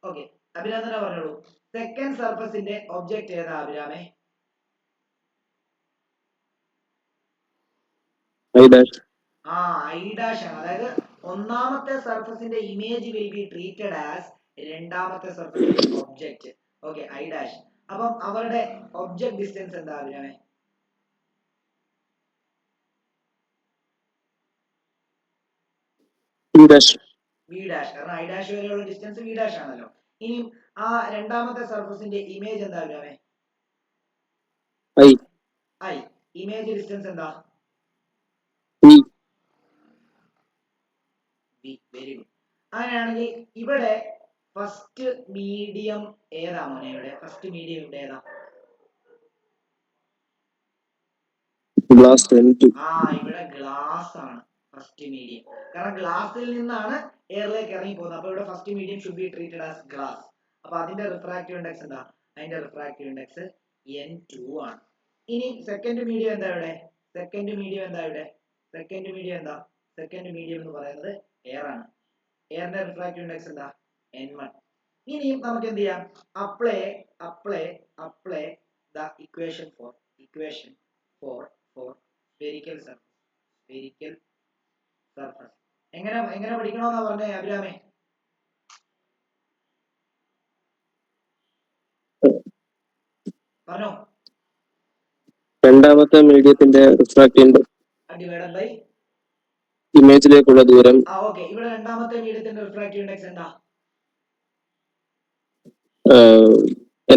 Okay. Abhiram തന്നെ പറഞ്ഞോളൂ. സെക്കൻഡ് സർഫസിന്റെ ഒബ്ജക്റ്റ് ഏതാ അഭിരാമേ? I dash ആണ്. അതായത് ഒന്നാമത്തെ സർഫസിന്റെ image will be treated as രണ്ടാമത്തെ സർഫസിന്റെ ഒബ്ജക്റ്റ്. Okay, I dash. അപ്പം അവരുടെ ഒബ്ജക്റ്റ് ഡിസ്റ്റൻസ് എന്താ അഭിരാമേ? V dash. കാരണം I dash വരെയുള്ള ഡിസ്റ്റൻസ് V dash ആണല്ലോ. ഇനി ആ രണ്ടാമത്തെ സർഫസിന്റെ ഇമേജ് എന്താ അഭിരാമേ? I. ഇമേജ് ഡിസ്റ്റൻസ് എന്താ? Very good. അങ്ങനെയാണെങ്കിൽ ഇവിടെ ഫസ്റ്റ് മീഡിയം ഏതാ മോനെ? ഇവിടെ ഫസ്റ്റ് മീഡിയം ഇവിടെ ഏതാ? ഇവിടെ ഗ്ലാസ് ആണ് ഫസ്റ്റ് മീഡിയം. കാരണം ഗ്ലാസിൽ നിന്നാണ് എയറിലേക്ക് ഇറങ്ങി പോകുന്നത്. അപ്പൊ ഇവിടെ first medium should be treated as glass. അപ്പൊ അതിന്റെ റിഫ്രാക്റ്റീവ് ഇൻഡെക്സ് എന്താ? അതിന്റെ റിഫ്രാക്റ്റീവ് ഇൻഡെക്സ് n2 ആണ്. ഇനി സെക്കൻഡ് മീഡിയം എന്താ ഇവിടെ? സെക്കൻഡ് മീഡിയം എന്ന് പറയുന്നത് എയർ ആണ്. എയറിന്റെ റിഫ്രാക്റ്റീവ് ഇൻഡെക്സ് എന്താ? n1. ഇനിയും നമുക്ക് എന്ത് ചെയ്യാം? Apply the equation for spherical surface. എങ്ങനെ പഠിക്കണമെന്നാ പറഞ്ഞേ അഭിരാമേ? പറഞ്ഞോ. രണ്ടാമത്തെ മീഡിയത്തിന്റെ റിഫ്രാക്റ്റീവ് ഡിവൈഡഡ് ബൈ ഇമേജിലേക്കുള്ള ദൂരം. ഓക്കെ. ഇവിടെ രണ്ടാമത്തെ മീഡിയത്തിന്റെ റിഫ്രാക്റ്റീവ് ഇൻഡെക്സ് എന്താ?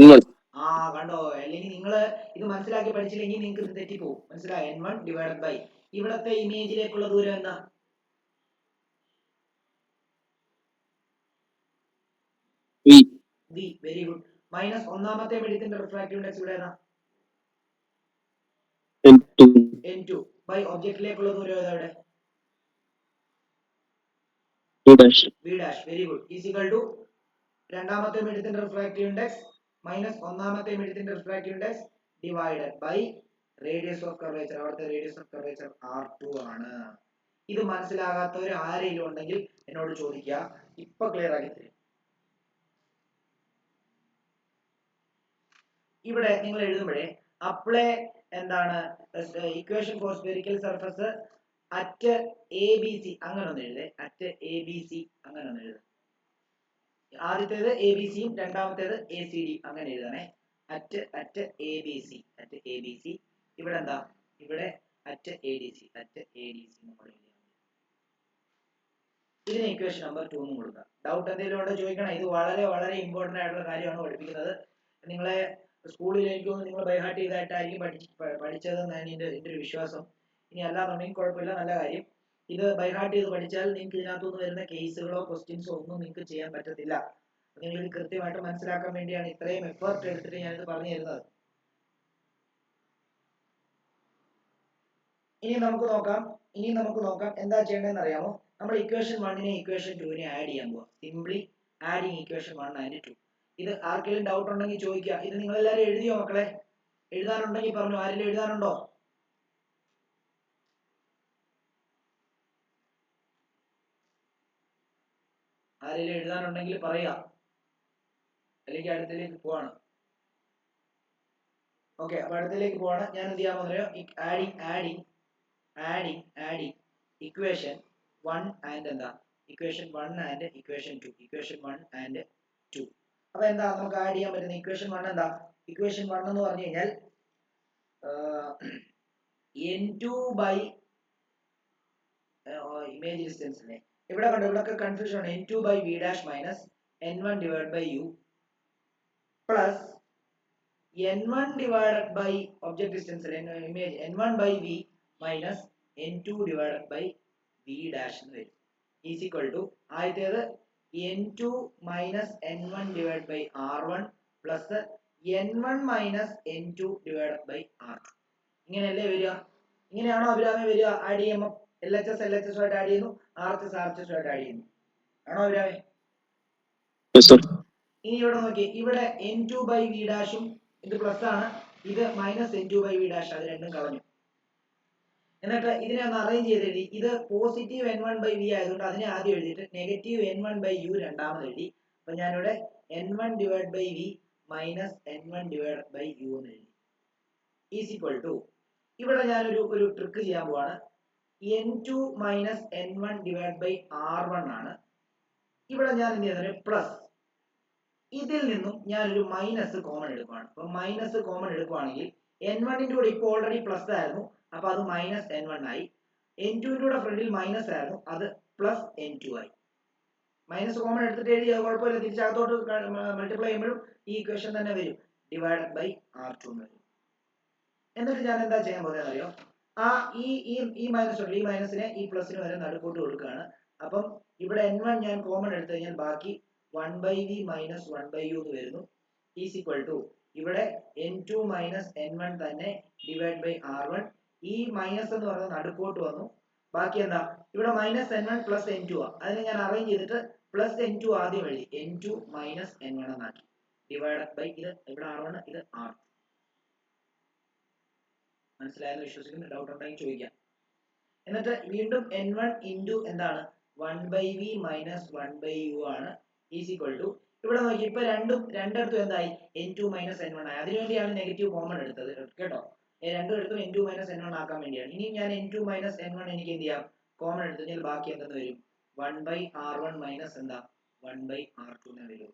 n1. കണ്ടോ? അല്ലെങ്കിൽ നിങ്ങൾ ഇത് മനസ്സിലാക്കി പഠിച്ചില്ലെങ്കിൽ നിങ്ങൾക്ക് ഇത് തെറ്റിപ്പോവും. മനസ്സിലായോ? n1 ഡിവൈഡഡ് ബൈ ഇവിടത്തെ ഇമേജിലേക്കുള്ള ദൂരം എന്താ? v. Very good. മൈനസ് ഒന്നാമത്തെ മീഡിയത്തിന്റെ റിഫ്രാക്റ്റീവ് ഇൻഡെക്സ് ഇവിടെ ഏതാ? n2 ബൈ ഒബ്ജക്റ്റിലേക്കുള്ള ദൂരം ഏതാ ഇവിടെ? v dash. Very good. Is equal to രണ്ടാമത്തെ മീഡിയത്തിന്റെ റിഫ്രാക്റ്റീവ് ഇൻഡെക്സ് മൈനസ് ഒന്നാമത്തെ മീഡിയത്തിന്റെ refractive index divided by radius of curvature. അവിടുത്തെ റേഡിയസ് ഓഫ് കർവേച്ചർ r2 ആണ്. ഇത് മനസ്സിലാകാത്തവർ ആരെങ്കിലും ഉണ്ടെങ്കിൽ എന്നോട് ചോദിക്കുക. ഇപ്പൊ ക്ലിയർ ആക്കി തരും. ഇവിടെ നിങ്ങൾ എഴുതുമ്പോഴേ അപ്ലൈ എന്താണ് equation for spherical surface at ABC അങ്ങനെ ഒന്ന് എഴുതേ. അറ്റ് ABC അങ്ങനെ ഒന്ന് എഴുതാം. ആദ്യത്തേത് ABCയും രണ്ടാമത്തേത് ACD അങ്ങനെ എഴുതണേ. അറ്റ് ABC ഇവിടെ എന്താ? ഇവിടെ അറ്റ് ADC നമ്മൾ എഴുതിയാൽ ഇതിന് ഇക്വേഷൻ നമ്പർ 2 എന്ന് കൊടുക്കാം. ഡൗട്ട് എന്തെങ്കിലും ഉണ്ടോ ചോദിക്കണം. ഇത് വളരെ ഇമ്പോർട്ടന്റ് ആയിട്ടുള്ള കാര്യമാണ് പഠിപ്പിക്കുന്നത്. നിങ്ങളെ സ്കൂളിൽ എനിക്ക് നിങ്ങൾ ബൈഹാർട്ട് ചെയ്തായിട്ടായിരിക്കും പഠിച്ചതെന്നാണ് എൻ്റെ ഒരു വിശ്വാസം. ഇനി അല്ലാന്നുണ്ടെങ്കിൽ കുഴപ്പമില്ല, നല്ല കാര്യം. ഇത് ബൈഹാർട്ട് ചെയ്ത് പഠിച്ചാൽ നിങ്ങൾക്ക് ഇതിനകത്തുനിന്ന് വരുന്ന കേസുകളോ ക്വസ്റ്റ്യൻസോ ഒന്നും നിങ്ങൾക്ക് ചെയ്യാൻ പറ്റത്തില്ല. നിങ്ങൾ ഇത് കൃത്യമായിട്ട് മനസ്സിലാക്കാൻ വേണ്ടിയാണ് ഇത്രയും എഫേർട്ട് എടുത്തിട്ട് ഞാനിത് പറഞ്ഞു തരുന്നത്. ഇനി നമുക്ക് നോക്കാം എന്താ ചെയ്യേണ്ടതെന്ന് അറിയാമോ? നമ്മൾ ഇക്വേഷൻ 1നെ ഇക്വേഷൻ 2നെ ആഡ് ചെയ്യാൻ പോവാം. Simply adding equation 1 and 2. ഇത് ആർക്കെങ്കിലും ഡൗട്ട് ഉണ്ടെങ്കിൽ ചോദിക്കുക. ഇത് നിങ്ങൾ എല്ലാവരും എഴുതിയോ മക്കളെ? എഴുതാനുണ്ടെങ്കിൽ പറഞ്ഞു. ആരെങ്കിലും എഴുതാനുണ്ടോ? ആരെങ്കിലും എഴുതാനുണ്ടെങ്കിൽ പറയാ, അല്ലെങ്കിൽ അടുത്തേക്ക് പോവാണ്. ഓക്കെ, അപ്പൊ അടുത്തിലേക്ക് പോവാണ്. ഞാൻ എന്ത് ചെയ്യാൻ പോകുന്നത്, ആഡിങ് ഇക്വേഷൻ 1 ആൻഡ് എന്താ equation 1 and equation 2 equation 1 and 2. അപ്പൊ എന്താ നമുക്ക് ആഡ് ചെയ്യാൻ പറ്റുന്ന ഇക്വേഷൻ 1 എന്താ? ഇക്വേഷൻ 1 എന്ന് പറഞ്ഞു കഴിഞ്ഞാൽ n2 ബൈ ഇമേജ് ഡിസ്റ്റൻസിനെ ഇവിടെ കണ്ടോ, ഇവിടെ കൺഫ്യൂഷൻ ആണ്. n2 by v dash minus n1 divide by u plus n1 divided by object distance image n1 by v minus n2 divided by v dash എന്ന് വരും is equal to ആദ്യത്തേത് n2 minus n1 divided by r1 plus n1 minus n2 divided by r2. ഇങ്ങനെയല്ലേ വരിക? ഇങ്ങനെയാണോ അഭിരാമി വരിക? Add ചെയ്യുമ്പോൾ LHS ആയിട്ട് add ചെയ്യുന്നു, RHS ആയിട്ട് ആഡ് ചെയ്യുന്നു, ആണോ അഭിരാമി? ഇനി ഇവിടെ നോക്കി, ഇവിടെ n2 by v ഡാഷും ഇത് പ്ലസ് ആണ്, ഇത് minus n2 by v dash, അത് രണ്ടും കളഞ്ഞു. എന്നിട്ട് ഇതിനെ ഒന്ന് അറേഞ്ച് ചെയ്ത് എഴുതി. ഇത് പോസിറ്റീവ് n1 by v ആയതുകൊണ്ട് അതിനെ ആദ്യം എഴുതിയിട്ട് നെഗറ്റീവ് n1 by u രണ്ടാമത് എഴുതി. അപ്പൊ ഞാനിവിടെ n1 divided by v minus n1 divided by u എന്ന് എഴുതി ഈസ് ഈക്വൽ ടു, ഇവിടെ ഞാനൊരു ട്രിക്ക് ചെയ്യാൻ പോവാണ്. n2 minus n1 divided by r1 ആണ്. ഇവിടെ ഞാൻ എന്ത് ചെയ്യുന്നത്, പ്ലസ് ഇതിൽ നിന്നും ഞാനൊരു മൈനസ് കോമൺ എടുക്കുകയാണ്. അപ്പൊ മൈനസ് കോമൺ എടുക്കുകയാണെങ്കിൽ n1ന്റെ കൂടെ ഇപ്പോൾ ഓൾറെഡി പ്ലസ് ആയിരുന്നു, അപ്പൊ അത് മൈനസ് n1 ആയി. n2ന്റെ കൂടെ ഫ്രണ്ടിൽ മൈനസ് ആയിരുന്നു, അത് പ്ലസ് n2 ആയി. മൈനസ് കോമൺ എടുത്തിട്ട് എഴുതി, അത് കുഴപ്പമില്ല, തിരിച്ചകത്തോട്ട് മൾട്ടിപ്ലൈ ചെയ്യുമ്പോഴും ഈ ഇക്വേഷൻ തന്നെ വരും, ഡിവൈഡഡ് ബൈ r2 എന്ന് വരും. എന്നിട്ട് ഞാൻ എന്താ ചെയ്യാൻ പോകുന്നത് അറിയോ, ആ ഈ മൈനസ് ഉണ്ട്, ഈ മൈനസിനെ ഈ പ്ലസിന് വരെ നടുക്കോട്ട് കൊടുക്കുകയാണ്. അപ്പം ഇവിടെ n1 ഞാൻ കോമൺ എടുത്തു കഴിഞ്ഞാൽ ബാക്കി 1 by v minus 1 by u എന്ന് വരുന്നു ഈസ് ഈക്വൽ ടു, ഇവിടെ n2 മൈനസ് n1 തന്നെ ഡിവൈഡ് ബൈ r1. ഈ മൈനസ് എന്ന് പറയുന്നത് നടുക്കോട്ട് വന്നു, ബാക്കി എന്താ, ഇവിടെ മൈനസ് n1 പ്ലസ് n2 ആ, അതിനെ ഞാൻ അറേഞ്ച് ചെയ്തിട്ട് പ്ലസ് n2 ആദ്യം എഴുതി, n2 മൈനസ് n1 എന്നാക്കി, ഡിവൈഡ് ബൈ ഇത് ഇവിടെ r1, ഇത് r2. മനസ്സിലായെന്ന് വിശ്വസിക്കുന്നു. ഡൗട്ട് ഉണ്ടെങ്കിൽ ചോദിക്കാം. എന്നിട്ട് വീണ്ടും n1 ഇൻറ്റു എന്താണ് 1 by v minus 1 by u ആണ് ഈസ് ഈക്വൽ ടു, ഇവിടെ നോക്കി ഇപ്പൊ രണ്ടിടത്തും എന്തായി, n2 മൈനസ് n1 ആയി. അതിനുവേണ്ടിയാണ് നെഗറ്റീവ് കോമൺ എടുത്തത് കേട്ടോ. രണ്ടിടത്തും n2 മൈനസ് n1 ആക്കാൻ വേണ്ടിയാണ്. ഇനി ഞാൻ n2 മൈനസ് n1 എനിക്ക് എന്ത് ചെയ്യാം, കോമൺ എടുത്തു കഴിഞ്ഞാൽ ബാക്കി എന്തെന്ന് വരും, 1 by r1 മൈനസ് എന്താ 1 by r2 എന്ന് വരും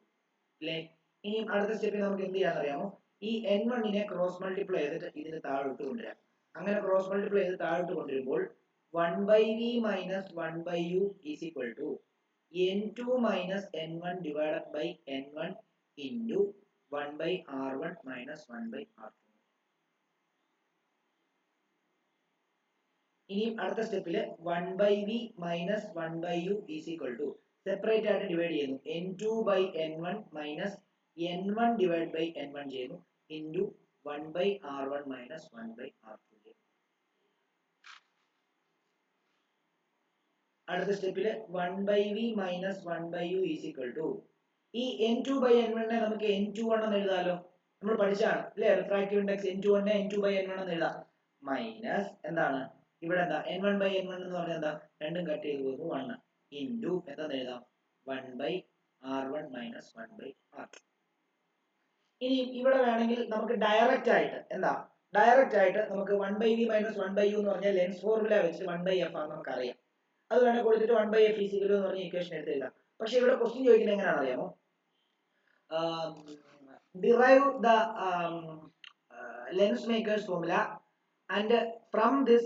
അല്ലേ. ഇനി അടുത്ത സ്റ്റെപ്പിൽ നമുക്ക് എന്ത് ചെയ്യാൻ അറിയാമോ, ഈ n1നെ ക്രോസ് മൾട്ടിപ്ലൈ ചെയ്തിട്ട് ഇതിന് താഴോട്ട് കൊണ്ടുവരാം. അങ്ങനെ ക്രോസ് മൾട്ടിപ്ലൈ ചെയ്ത് താഴോട്ട് കൊണ്ടുവരുമ്പോൾ 1 by v minus 1 by u is equal to n2 minus n1 divided by n1 into 1 by r1 minus 1 by r2. ഇനി അടുത്ത സ്റ്റെപ്പില് 1 by v minus 1 by u is equal to separate ആയിട്ട് divide ചെയ്യുന്നു, n2 by n1 minus n1 divided by n1 ചെയ്യുന്നു into 1 by r1 minus 1 by r2. അടുത്ത സ്റ്റെപ്പില് 1 by v minus 1 by u is equal to, ഈ n2 by n1 നെ നമുക്ക് n21 എന്ന് എഴുതാലോ, നമ്മൾ പഠിച്ചാണ് അല്ലേ, refractive index n21 n2 by n1 എന്ന് എഴുതാം. മൈനസ് എന്താണ് ഇവിടെ എന്താ n1 by n1 എന്ന് പറഞ്ഞാൽ എന്താ, രണ്ടും കട്ട് ചെയ്ത് പോകുന്നു 1 ഇൻറ്റു എന്താന്ന് എഴുതാം 1 by r1 minus 1 by r2. ഇനി ഇവിടെ വേണമെങ്കിൽ നമുക്ക് ഡയറക്റ്റ് ആയിട്ട് നമുക്ക് 1 by v minus 1 by u എന്ന് പറഞ്ഞാൽ ലെൻസ് ഫോർമുല വെച്ച് 1 by f ആണെന്ന് നമുക്കറിയാം. അത് വേണേൽ കൊടുത്തിട്ട് 1 by f is equal to എന്ന് പറഞ്ഞ ഇക്വേഷൻ എടുത്തെഴുതാം. പക്ഷെ ഇവിടെ ക്വസ്റ്റ്യൻ ചോദിക്കുന്നത് എങ്ങനെയാണെന്ന് അറിയാമോ, derive the lens makers formula and from this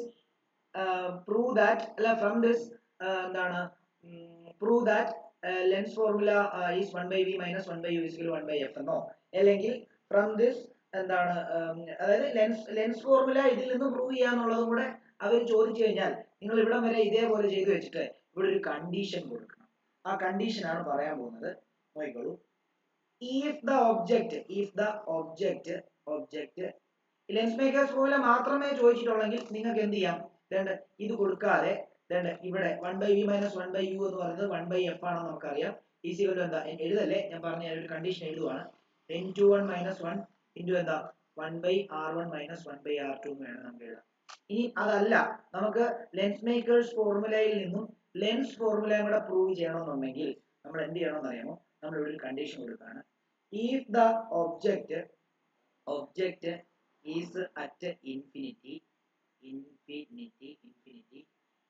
prove that എന്താണ് prove that lens formula is 1 by v minus 1 by u is equal to 1 by f എന്നോ, അല്ലെങ്കിൽ from this എന്താണ് അതായത് ലെൻസ് ഫോർമുല ഇതിൽ നിന്ന് പ്രൂവ് ചെയ്യാന്നുള്ളതും കൂടെ അവർ ചോദിച്ചു കഴിഞ്ഞാൽ നിങ്ങൾ ഇവിടെ വരെ ഇതേപോലെ ചെയ്തു വെച്ചിട്ട് ഇവിടെ ഒരു കണ്ടീഷൻ കൊടുക്കണം. ആ കണ്ടീഷൻ ആണ് പറയാൻ പോകുന്നത്, നോക്കിക്കോളൂ. if the object lens makers formula മാത്രമേ ചോദിച്ചിട്ടുള്ളെങ്കിൽ നിങ്ങൾക്ക് എന്ത് ചെയ്യാം, ഇത് കൊടുക്കാതെ ഇവിടെ 1 by v minus 1 by u എന്ന് പറയുന്നത് 1 by f ആണെന്ന് നമുക്കറിയാം. ഈസ് ഈക്വൽ ടു എന്താ എഴുതല്ലേ, ഞാൻ പറഞ്ഞ ഒരു കണ്ടീഷൻ എഴുതുവാണ്, n21 minus 1 into എന്താ 1 by r1 minus 1 by r2 എന്ന് വേണം നമുക്ക് എഴുതാം. ഇനി അതല്ല, നമുക്ക് ലെൻസ് മേക്കേഴ്സ് ഫോർമുലയിൽ നിന്നും ലെൻസ് ഫോർമുലയും കൂടെ പ്രൂവ് ചെയ്യണമെന്നുണ്ടെങ്കിൽ നമ്മൾ എന്ത് ചെയ്യണമെന്ന് അറിയാമോ, നമ്മൾ ഇവിടെ ഒരു കണ്ടീഷൻ കൊടുക്കുകയാണ്. if the object is at infinity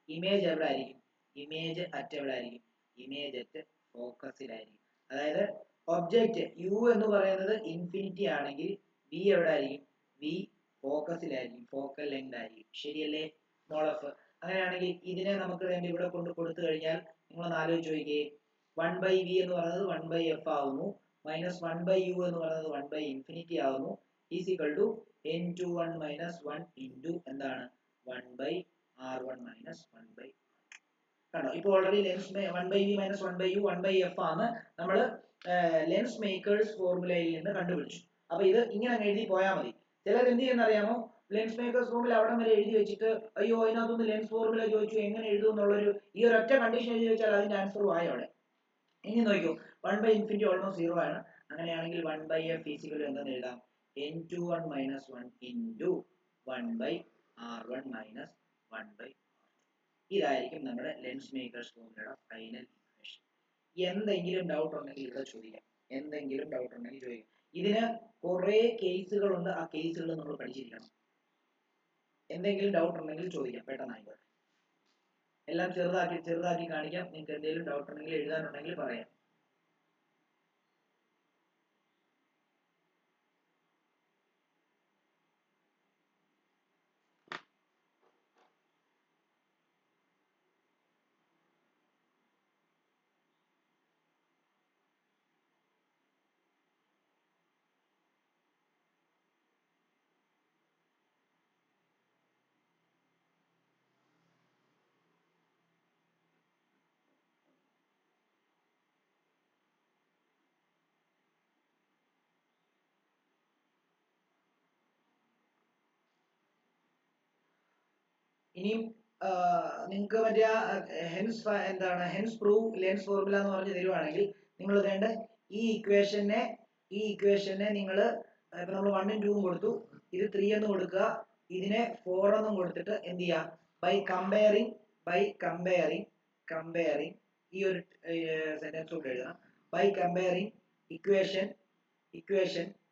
image എവിടെ ആയിരിക്കും? ഇമേജ് അറ്റ് എവിടെ ആയിരിക്കും? ഇമേജ് അറ്റ് ഫോക്കസിലായിരിക്കും. അതായത് ഒബ്ജക്റ്റ് യു എന്ന് പറയുന്നത് ഇൻഫിനിറ്റി ആണെങ്കിൽ വി എവിടെ ആയിരിക്കും? വി ഫോക്കസിലായിരിക്കും, ഫോക്കൽ ലെങ്ത് ആയിരിക്കും. ശരിയല്ലേ? Small F. അങ്ങനെയാണെങ്കിൽ ഇതിനെ നമുക്ക് വേണ്ടി ഇവിടെ കൊടുത്തു കഴിഞ്ഞാൽ നിങ്ങൾ ആലോചിച്ച് നോക്കിയേ, 1/v എന്ന് പറയുന്നത് 1/f ആവുന്നു, മൈനസ് 1/u എന്ന് പറയുന്നത് 1/infinity ആവുന്നു, is equal to n21 minus 1 into എന്താണ് 1/r1 മൈനസ് 1/r. കണ്ടോ, ഇപ്പോൾ already lens 1/v minus 1/u 1/f ആണ് നമ്മൾ ലെൻസ് മേക്കേഴ്സ് ഫോർമുലയിൽ നിന്ന് കണ്ടുപിടിച്ചു. അപ്പൊ ഇത് ഇങ്ങനെ എഴുതി പോയാൽ മതി. ചിലർ എന്ത് ചെയ്യുന്ന അറിയാമോ? ലെൻസ് മേക്കേഴ്സ് ഫോർമുല അവിടെ വരെ എഴുതി വെച്ചിട്ട് അയ്യോ അതിനകത്തൊന്ന് ലെൻസ് ഫോർമുല ചോദിച്ചു എങ്ങനെ എഴുതും എന്നുള്ളൊരു ഈ ഒരു ഒറ്റ കണ്ടീഷൻ എഴുതി വെച്ചാൽ അതിന്റെ ആൻസർ ആയി അവിടെ. ഇനി നോക്കൂ, 1/infinity ഓൾമോസ്റ്റ് 0 ആണ്. അങ്ങനെയാണെങ്കിൽ 1/f ഈക്വൽ എന്തെന്ന് എഴുതാം? n21 minus 1 into 1/r1 minus 1/r2. ഇതായിരിക്കും നമ്മുടെ ലെൻസ് മേക്കേഴ്സ് ഫോർമുലയുടെ ഫൈനൽ ഇക്വേഷൻ. എന്തെങ്കിലും ഡൗട്ട് ഉണ്ടെങ്കിൽ ഇവിടെ ചോദിക്കാം. ഇതിന് കുറെ കേസുകളുണ്ട്, ആ കേസുകൾ നമ്മൾ പഠിച്ചിരിക്കണം. എന്തെങ്കിലും ഡൗട്ട് ഉണ്ടെങ്കിൽ ചോദിക്കാം, പെട്ടെന്നായിക്കോട്ടെ. എല്ലാം ചെറുതാക്കി കാണിക്കാം. നിങ്ങൾക്ക് എന്തെങ്കിലും ഡൗട്ട് ഉണ്ടെങ്കിൽ എഴുതാനുണ്ടെങ്കിൽ പറയാം. ഇനിയും നിങ്ങൾക്ക് മറ്റേ ഹെൻസ് പ്രൂവ് ലെൻസ് ഫോർമുല എന്ന് പറഞ്ഞ് തരുവാണെങ്കിൽ നിങ്ങൾ വേണ്ട ഈ ഇക്വേഷനെ നിങ്ങൾ ഇപ്പൊ നമ്മൾ 1 ഉം 2 ഉം കൊടുത്തു, ഇത് 3 എന്ന് കൊടുക്കുക, ഇതിനെ 4 എന്നും കൊടുത്തിട്ട് എന്ത് ചെയ്യുക? ബൈ കമ്പയറിംഗ് ഈ ഒരു സെന്റൻസ് കൂടെ എഴുതണം. By comparing equation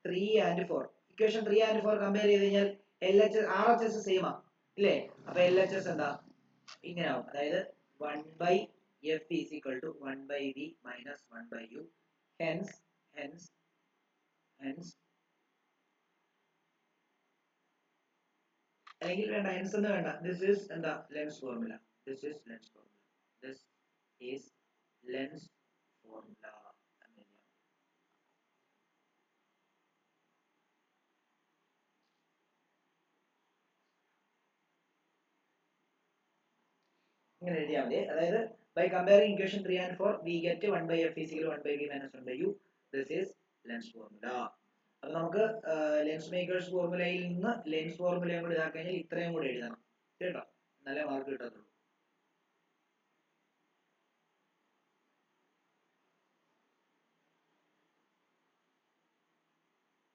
3 and 4. Equation 3 and 4 compare ചെയ്ത് കഴിഞ്ഞാൽ RHS സെയിം ആ ഇല്ലേ? അപ്പൊ LHS എന്താ ഇങ്ങനെ ആവും. അതായത് 1/f is equal to 1/v minus 1/u. hence അല്ലെങ്കിൽ വേണ്ട, hence എന്ന് വേണ്ട, this is എന്താ lens formula. this is lens formula. ഇങ്ങനെ എഴുതിയാൽ മതി. അതായത് by comparing equation 3 and 4 we get 1/f is equal to 1/v minus 1/u. this is lens formula. അപ്പോൾ നമുക്ക് ലെൻസ് മേക്കേഴ്സ് ഫോർമുലയിൽ നിന്ന് ലെൻസ് ഫോർമുലയും കൂടി ഇതാക്കി കഴിഞ്ഞാൽ ഇത്രയും കൂടി എഴുതണം കേട്ടോ, നല്ല മാർക്ക് കിട്ടത്തുള്ളൂ.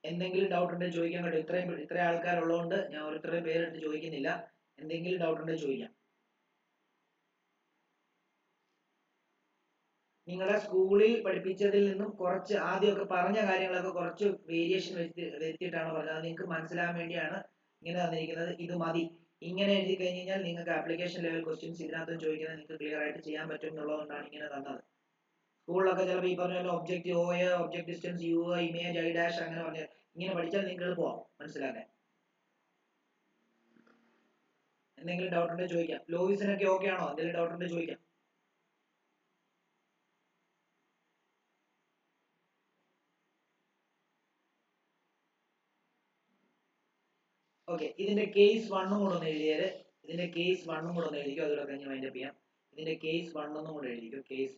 എന്തെങ്കിലും ഡൗട്ട് ഉണ്ടെങ്കിൽ ചോദിക്കാൻ കേട്ടോ. ഇത്രയും ആൾക്കാരുള്ളതുകൊണ്ട് ഞാൻ ഓരോരുത്തരുടെ പേരെടുത്ത് ചോദിക്കുന്നില്ല. എന്തെങ്കിലും ഡൗട്ട് ഉണ്ടെങ്കിൽ ചോദിക്കാം. നിങ്ങളുടെ സ്കൂളിൽ പഠിപ്പിച്ചതിൽ നിന്നും കുറച്ച് ആദ്യമൊക്കെ പറഞ്ഞ കാര്യങ്ങളൊക്കെ കുറച്ച് വേരിയേഷൻ വരുത്തിയിട്ടാണ് പറഞ്ഞത്. അത് നിങ്ങൾക്ക് മനസ്സിലാകാൻ വേണ്ടിയാണ് ഇങ്ങനെ തന്നിരിക്കുന്നത്. ഇത് മതി. ഇങ്ങനെ എഴുതി കഴിഞ്ഞ് കഴിഞ്ഞാൽ നിങ്ങൾക്ക് ആപ്ലിക്കേഷൻ ലെവൽ ക്വസ്റ്റ്യൻസ് ഇതിനകത്തും ചോദിക്കുന്നത് നിങ്ങൾക്ക് ക്ലിയർ ആയിട്ട് ചെയ്യാൻ പറ്റും എന്നുള്ളതുകൊണ്ടാണ് ഇങ്ങനെ തന്നത്. സ്കൂളിലൊക്കെ ചിലപ്പോൾ ഈ പറഞ്ഞ പോലെ object OA, object distance U, image I' അങ്ങനെ പറഞ്ഞ ഇങ്ങനെ പഠിച്ചാൽ നിങ്ങൾക്ക് എളുപ്പമാവും മനസ്സിലാക്കാൻ. എന്തെങ്കിലും ഡൗട്ട് ഉണ്ടെങ്കിൽ ചോദിക്കാം. ലോയിസിനൊക്കെ ഓക്കെ ആണോ? എന്തെങ്കിലും ഡൗട്ട് ഉണ്ടെങ്കിൽ ചോദിക്കാം. ഓക്കെ, ഇതിന്റെ കേസ് 1 കൂടെ ഒന്ന് എഴുതിയാല്. ഇതിന്റെ കേസ് 1 കൂടെ ഒന്ന് എഴുതിക്കോ. അതുകൂടെ കഴിഞ്ഞ് വൈൻഡ് അപ്പ് ചെയ്യാം. ഇതിന്റെ കേസ് 1 ഒന്നും കൂടെ എഴുതിക്കോ. കേസ്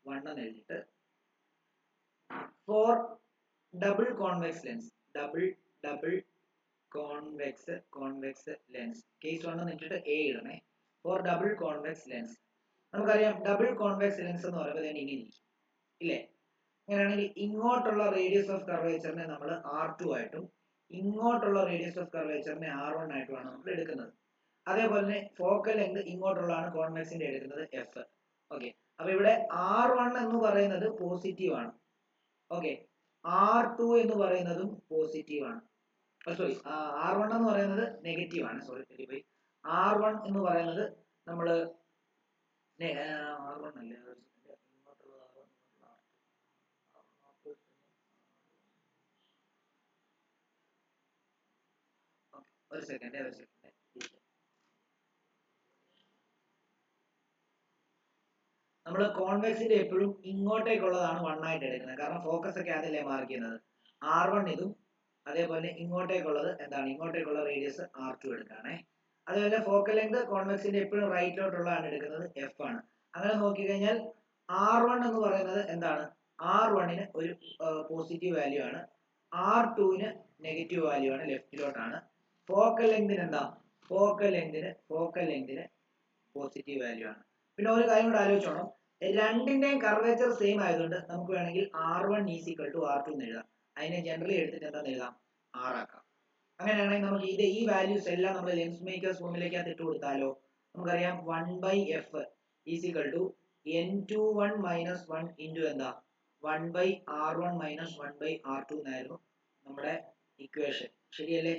1 എന്ന് എഴുതിയിട്ട് for double convex lens lens case 1 എന്ന് ഇട്ടിട്ട് A ഇടണേ. ഫോർ ഡബിൾ കോൺവെക്സ് ലെൻസ് നമുക്കറിയാം ഡബിൾ കോൺവെക്സ് ലെൻസ് എന്ന് പറയുമ്പോൾ തന്നെ ഇങ്ങനെ ഇരിക്കും ഇല്ലേ? അങ്ങനെയാണെങ്കിൽ ഇങ്ങോട്ടുള്ള റേഡിയസ് ഓഫ് കർവേച്ചറിനെ നമ്മൾ R2 ആയിട്ടും ഇങ്ങോട്ടുള്ള റേഡിയസ് ഓഫ് കർവേച്ചറിനെ R1 ആയിട്ടുമാണ് നമ്മൾ എടുക്കുന്നത്. അതേപോലെ തന്നെ ഫോക്കൽ ലെങ്ത് ഇങ്ങോട്ടുള്ളതാണ് കോൺവെക്സിന്റെ എടുക്കുന്നത് F. ഓക്കെ, അപ്പൊ ഇവിടെ R1 എന്ന് പറയുന്നത് പോസിറ്റീവ് ആണ്. ഓക്കെ, R2 എന്ന് പറയുന്നതും പോസിറ്റീവ് ആണ്. സോറി, R1 എന്ന് പറയുന്നത് നെഗറ്റീവ് ആണ്. സോറി തെറ്റിപ്പോയി. R1 എന്ന് പറയുന്നത് നമ്മള് R1 അല്ല, ഒരു സെക്കൻഡ്. നമ്മൾ കോൺവെക്സിന്റെ എപ്പോഴും ഇങ്ങോട്ടേക്കുള്ളതാണ് 1 ആയിട്ട് എടുക്കുന്നത്. കാരണം ഫോക്കസ് ഒക്കെ അതല്ലേ മാർക്ക് ചെയ്യുന്നത്. R1 ഇതും അതേപോലെ ഇങ്ങോട്ടേക്കുള്ളത് എന്താണ്, ഇങ്ങോട്ടേക്കുള്ള റേഡിയസ് R2 എടുക്കുകയാണേ. അതേപോലെ ഫോക്കൽ ലെങ്ത് കോൺവെക്സിന്റെ എപ്പോഴും റൈറ്റിലോട്ടുള്ളതാണ് എടുക്കുന്നത്, F ആണ്. അങ്ങനെ നോക്കിക്കഴിഞ്ഞാൽ R1 എന്ന് പറയുന്നത് എന്താണ്, R1ന് ഒരു പോസിറ്റീവ് വാല്യൂ ആണ്, R2ന് നെഗറ്റീവ് വാല്യൂ ആണ്, ലെഫ്റ്റിലോട്ടാണ്. ഫോക്കൽ ലെങ്തിന് എന്താ, ഫോക്കൽ ലെങ്തിന് പോസിറ്റീവ് വാല്യൂ ആണ്. പിന്നെ ഒരു കാര്യം കൂടെ ആലോചിച്ചോണം, രണ്ടിന്റെയും കർവേച്ചർ സെയിം ആയതുകൊണ്ട് നമുക്ക് വേണമെങ്കിൽ R1 = R2 എന്ന് എഴുതാം. അതിനെ ജനറലി എടുത്തിട്ട് എന്താന്ന് എഴുതാം, R ആക്കാം. അങ്ങനെയാണെങ്കിൽ നമുക്ക് ഈ വാല്യൂസ് എല്ലാം നമ്മൾ ലെൻസ് മേക്കേഴ്സ് ഫോമിലേക്ക് ഇട്ട് കൊടുത്താലോ. നമുക്കറിയാം 1/f = n21 - 1 into എന്താ 1/R1 - 1/R2 എന്നായിരുന്നു നമ്മുടെ ഇക്വേഷൻ, ശരിയല്ലേ?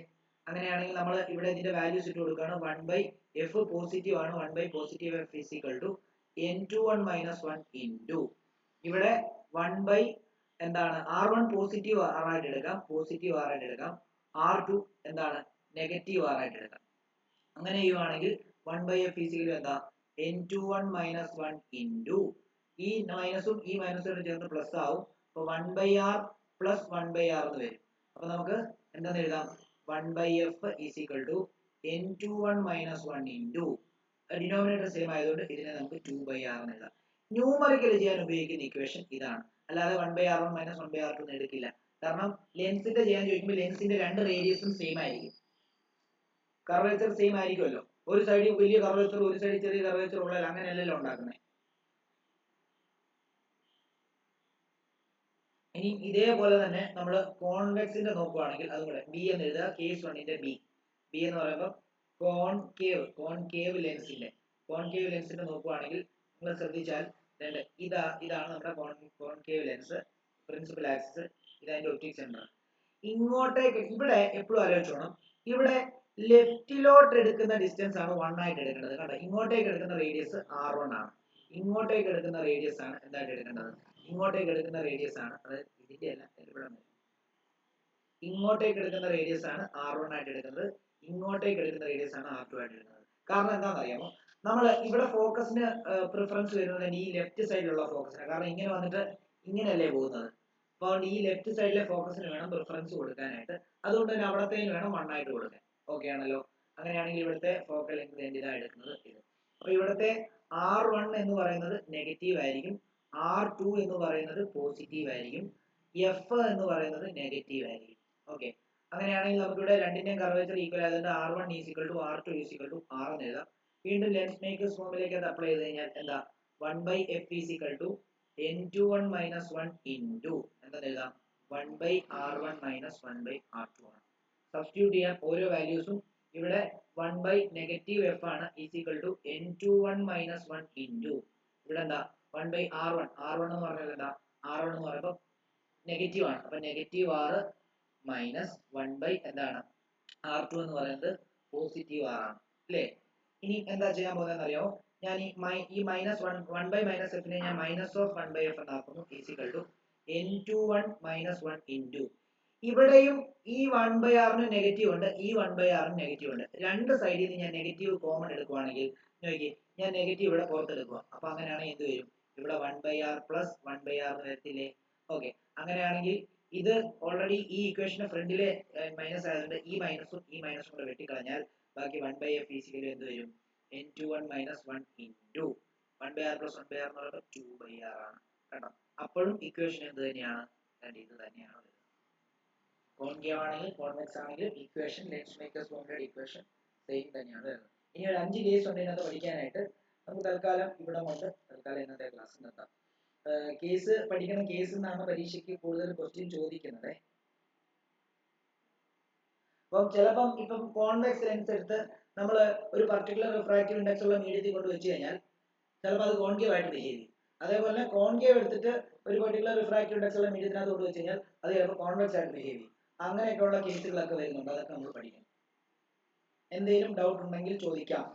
അങ്ങനെയാണെങ്കിൽ നമ്മൾ ഇവിടെ ഇതിന്റെ വാല്യൂസ് ഇട്ട് കൊടുക്കുകയാണ്. 1/f പോസിറ്റീവ് ആണ്, 1/positive f = n21 - 1 into ഇവിടെ 1/ എന്താണ് R1 പോസിറ്റീവ് R ആയിട്ട് എടുക്കാം, R2 എന്താണ് നെഗറ്റീവ് R ആയിട്ട് എടുക്കാം. അങ്ങനെ ചെയ്യുവാണെങ്കിൽ 1/f = എന്താ n21 - 1 into ഈ മൈനസും ഈ മൈനസും ചേർന്ന് പ്ലസ് ആവും. അപ്പോൾ 1/R + 1/R എന്ന് വരും. അപ്പൊ നമുക്ക് എന്താന്ന് എഴുതാം, 1/f = n21 - 1 into denominator same ആയതുകൊണ്ട് ഇതിനെ നമുക്ക് 2/R എന്ന് എഴുതാം. ന്യൂമറിക്കൽ ചെയ്യാൻ ഉപയോഗിക്കുന്ന ഇക്വേഷൻ ഇതാണ്, അല്ലാതെ 1/R1 - 1/R2 എന്ന് എടുക്കില്ല. കാരണം ലെൻസിന്റെ ചെയ്യാൻ ചോദിക്കുമ്പോൾ ലെൻസിന്റെ രണ്ട് റേഡിയസും സെയിം ആയിരിക്കും, കർവേച്ചർ സെയിം ആയിരിക്കുമല്ലോ. ഒരു സൈഡിൽ വലിയ കർവേച്ചർ ഒരു സൈഡിൽ ചെറിയ കർവേച്ചർ ഉള്ളതല്ല, അങ്ങനെയല്ലല്ലോ ഉണ്ടാക്കുന്നത്. ഇനി ഇതേപോലെ തന്നെ നമ്മൾ കോൺവെക്സിന്റെ നോക്കുവാണെങ്കിൽ അതുകൂടെ ബി എന്ന് എഴുതുക. കേസ് 1ന്റെ ബി എന്ന് പറയുമ്പോൾ കോൺകേവ് ലെൻസിന്റെ നോക്കുവാണെങ്കിൽ നിങ്ങൾ ശ്രദ്ധിച്ചാൽ ഇതാണ് നമ്മുടെ കോൺകേവ് ലെൻസ്, പ്രിൻസിപ്പൽ ആക്സിസ്, ഇതതിന്റെ ഒപ്റ്റിക് സെന്റർ. ഇങ്ങോട്ടേക്ക് ഇവിടെ എപ്പോഴും ആലോചിച്ചോണം, ഇവിടെ ലെഫ്റ്റിലോട്ട് എടുക്കുന്ന ഡിസ്റ്റൻസ് ആണ് 1 ആയിട്ട് എടുക്കേണ്ടത്. കണ്ടോ, ഇങ്ങോട്ടേക്ക് എടുക്കുന്ന റേഡിയസ് R1 ആണ്, ഇങ്ങോട്ടേക്ക് എടുക്കുന്ന റേഡിയസ് ആണ് എന്തായിട്ട് എടുക്കേണ്ടത്, ഇങ്ങോട്ടേക്ക് എടുക്കുന്ന റേഡിയസ് ആണ്, അതായത് ഇതിന്റെ അല്ല, ഇങ്ങോട്ടേക്ക് എടുക്കുന്ന റേഡിയസ് ആണ് R1 ആയിട്ട് എടുക്കുന്നത്, ഇങ്ങോട്ടേക്ക് എടുക്കുന്ന റേഡിയസ് ആണ് R2 ആയിട്ട് എടുക്കുന്നത്. കാരണം എന്താണെന്ന് അറിയാമോ, നമ്മൾ ഇവിടെ ഫോക്കസിന് പ്രിഫറൻസ് വരുന്നത് ഈ ലെഫ്റ്റ് സൈഡിലുള്ള ഫോക്കസിന്. കാരണം ഇങ്ങനെ വന്നിട്ട് ഇങ്ങനെയല്ലേ പോകുന്നത്, അപ്പോൾ ഈ ലെഫ്റ്റ് സൈഡിലെ ഫോക്കസിന് വേണം പ്രിഫറൻസ് കൊടുക്കാനായിട്ട്. അതുകൊണ്ട് തന്നെ അവിടത്തേന് വേണം 1 ആയിട്ട് കൊടുക്കാൻ. ഓക്കെ ആണല്ലോ? അങ്ങനെയാണെങ്കിൽ ഇവിടുത്തെ ഫോക്കൽ ലെങ്ത് എന്തിനാണ് എടുക്കുന്നത്, ഇത്. അപ്പോൾ ഇവിടുത്തെ R1 എന്ന് പറയുന്നത് നെഗറ്റീവ് ആയിരിക്കും, R2 എന്ന് പറയുന്നത് പോസിറ്റീവ് ആയിരിക്കും, F എന്ന് പറയുന്നത് നെഗറ്റീവ് ആയിരിക്കും. ഓക്കെ, അങ്ങനെയാണെങ്കിൽ നമുക്ക് ഇവിടെ രണ്ടിന്റെയും കർവേച്ചർ ഈക്വൽ ആയതുകൊണ്ട് R1 = R2 = R എന്ന് എഴുതാം. വീണ്ടും ലെൻസ് മേക്കേഴ്സ് ഫോമിലേക്ക് അത് അപ്ലൈ ചെയ്ത് കഴിഞ്ഞാൽ എന്താ 1/f = n21 - 1 into എന്താ എഴുതാം 1/R1 - 1/R2 ആണ്. സബ്സ്റ്റിറ്റ്യൂട്ട് ചെയ്യാൻ ഓരോ വാല്യൂസും ഇവിടെ 1/-f ആണ് = n21 - 1 into ഇവിടെ എന്താ 1/R1 എന്ന് പറഞ്ഞാൽ എന്താ, R1 എന്ന് പറയുമ്പോൾ നെഗറ്റീവ് ആണ്, അപ്പൊ -R മൈനസ് 1/ എന്താണ് R2 എന്ന് പറയുന്നത് പോസിറ്റീവ് R ആണ്, അല്ലേ? ഇനി എന്താ ചെയ്യാൻ പോകുന്നതെന്ന് അറിയാമോ, ഞാൻ ഈ -1/-f നെ ഞാൻ -1/f എന്നാക്കുന്നു, n21 - 1 into ഇവിടെയും ഈ 1/R ന് നെഗറ്റീവ് ഉണ്ട്, ഈ 1/R ന് നെഗറ്റീവ് ഉണ്ട്. രണ്ട് സൈഡിൽ നിന്ന് ഞാൻ നെഗറ്റീവ് കോമൺ എടുക്കുവാണെങ്കിൽ നോക്കി, ഞാൻ നെഗറ്റീവ് ഇവിടെ പുറത്തെടുക്കുക. അപ്പൊ അങ്ങനെയാണെങ്കിൽ എന്ത് വരും, ഇവിടെ 1/R + 1/R എന്ന് വരത്തില്ലേ? ഓക്കെ, അങ്ങനെയാണെങ്കിൽ ഇത് ഓൾറെഡി ഈ ഇക്വേഷന്റെ ഫ്രണ്ടിലെ മൈനസ് ആയതുകൊണ്ട് ഈ മൈനസും കൂടെ വെട്ടിക്കളഞ്ഞാൽ ബാക്കി 1/f = എന്ത് വരും, n21 - 1 into 1/R + 1/R എന്ന് പറയുമ്പോൾ 2/R ആണ്. കേട്ടോ, അപ്പോഴും ഇക്വേഷൻ എന്ത് തന്നെയാണ്, ഇത് തന്നെയാണ്. കോൺകേവ് ആണെങ്കിൽ കോൺവെക്സ് ആണെങ്കിൽ ഇക്വേഷൻ ലെൻസ് മേക്കേഴ്സ് ഫോമിലുള്ള ഇക്വേഷൻ സെയിം തന്നെയാണ് വരുന്നത്. ഇനി ഒരു 5 കേസ് ഉണ്ട് ഇതിനകത്ത് പഠിക്കാനായിട്ട്. നമുക്ക് തൽക്കാലം ഇന്നത്തെ ക്ലാസ് നിർത്താം. കേസ് പഠിക്കണം, കേസ് എന്നാണ് പരീക്ഷയ്ക്ക് കൂടുതൽ ക്വസ്റ്റ്യൻ ചോദിക്കുന്നത്. അപ്പം ചിലപ്പം ഇപ്പം കോൺവെക്സ് ലെൻസ് എടുത്ത് നമ്മൾ ഒരു പർട്ടിക്കുലർ റിഫ്രാക്റ്റീവ് ഇൻഡെക്സ് ഉള്ള മീഡിയത്തിൽ കൊണ്ട് വെച്ച് കഴിഞ്ഞാൽ ചിലപ്പോൾ അത് കോൺകേവ് ആയിട്ട് ബിഹേവ് ചെയ്യും. അതേപോലെ കോൺകേവ് എടുത്തിട്ട് ഒരു പെർട്ടിക്കുലർ റിഫ്രാക്റ്റീവ് ഇൻഡെക്സ് ഉള്ള മീഡിയത്തിനകത്ത് കൊണ്ട് വെച്ച് കഴിഞ്ഞാൽ അത് ചിലപ്പോൾ കോൺവെക്സ് ആയിട്ട് ബിഹേവ് ചെയ്യും. അങ്ങനെയൊക്കെയുള്ള കേസുകളൊക്കെ വരുന്നുണ്ട്. അതൊക്കെ നമ്മൾ പഠിക്കണം. എന്തെങ്കിലും ഡൗട്ട് ഉണ്ടെങ്കിൽ ചോദിക്കാം.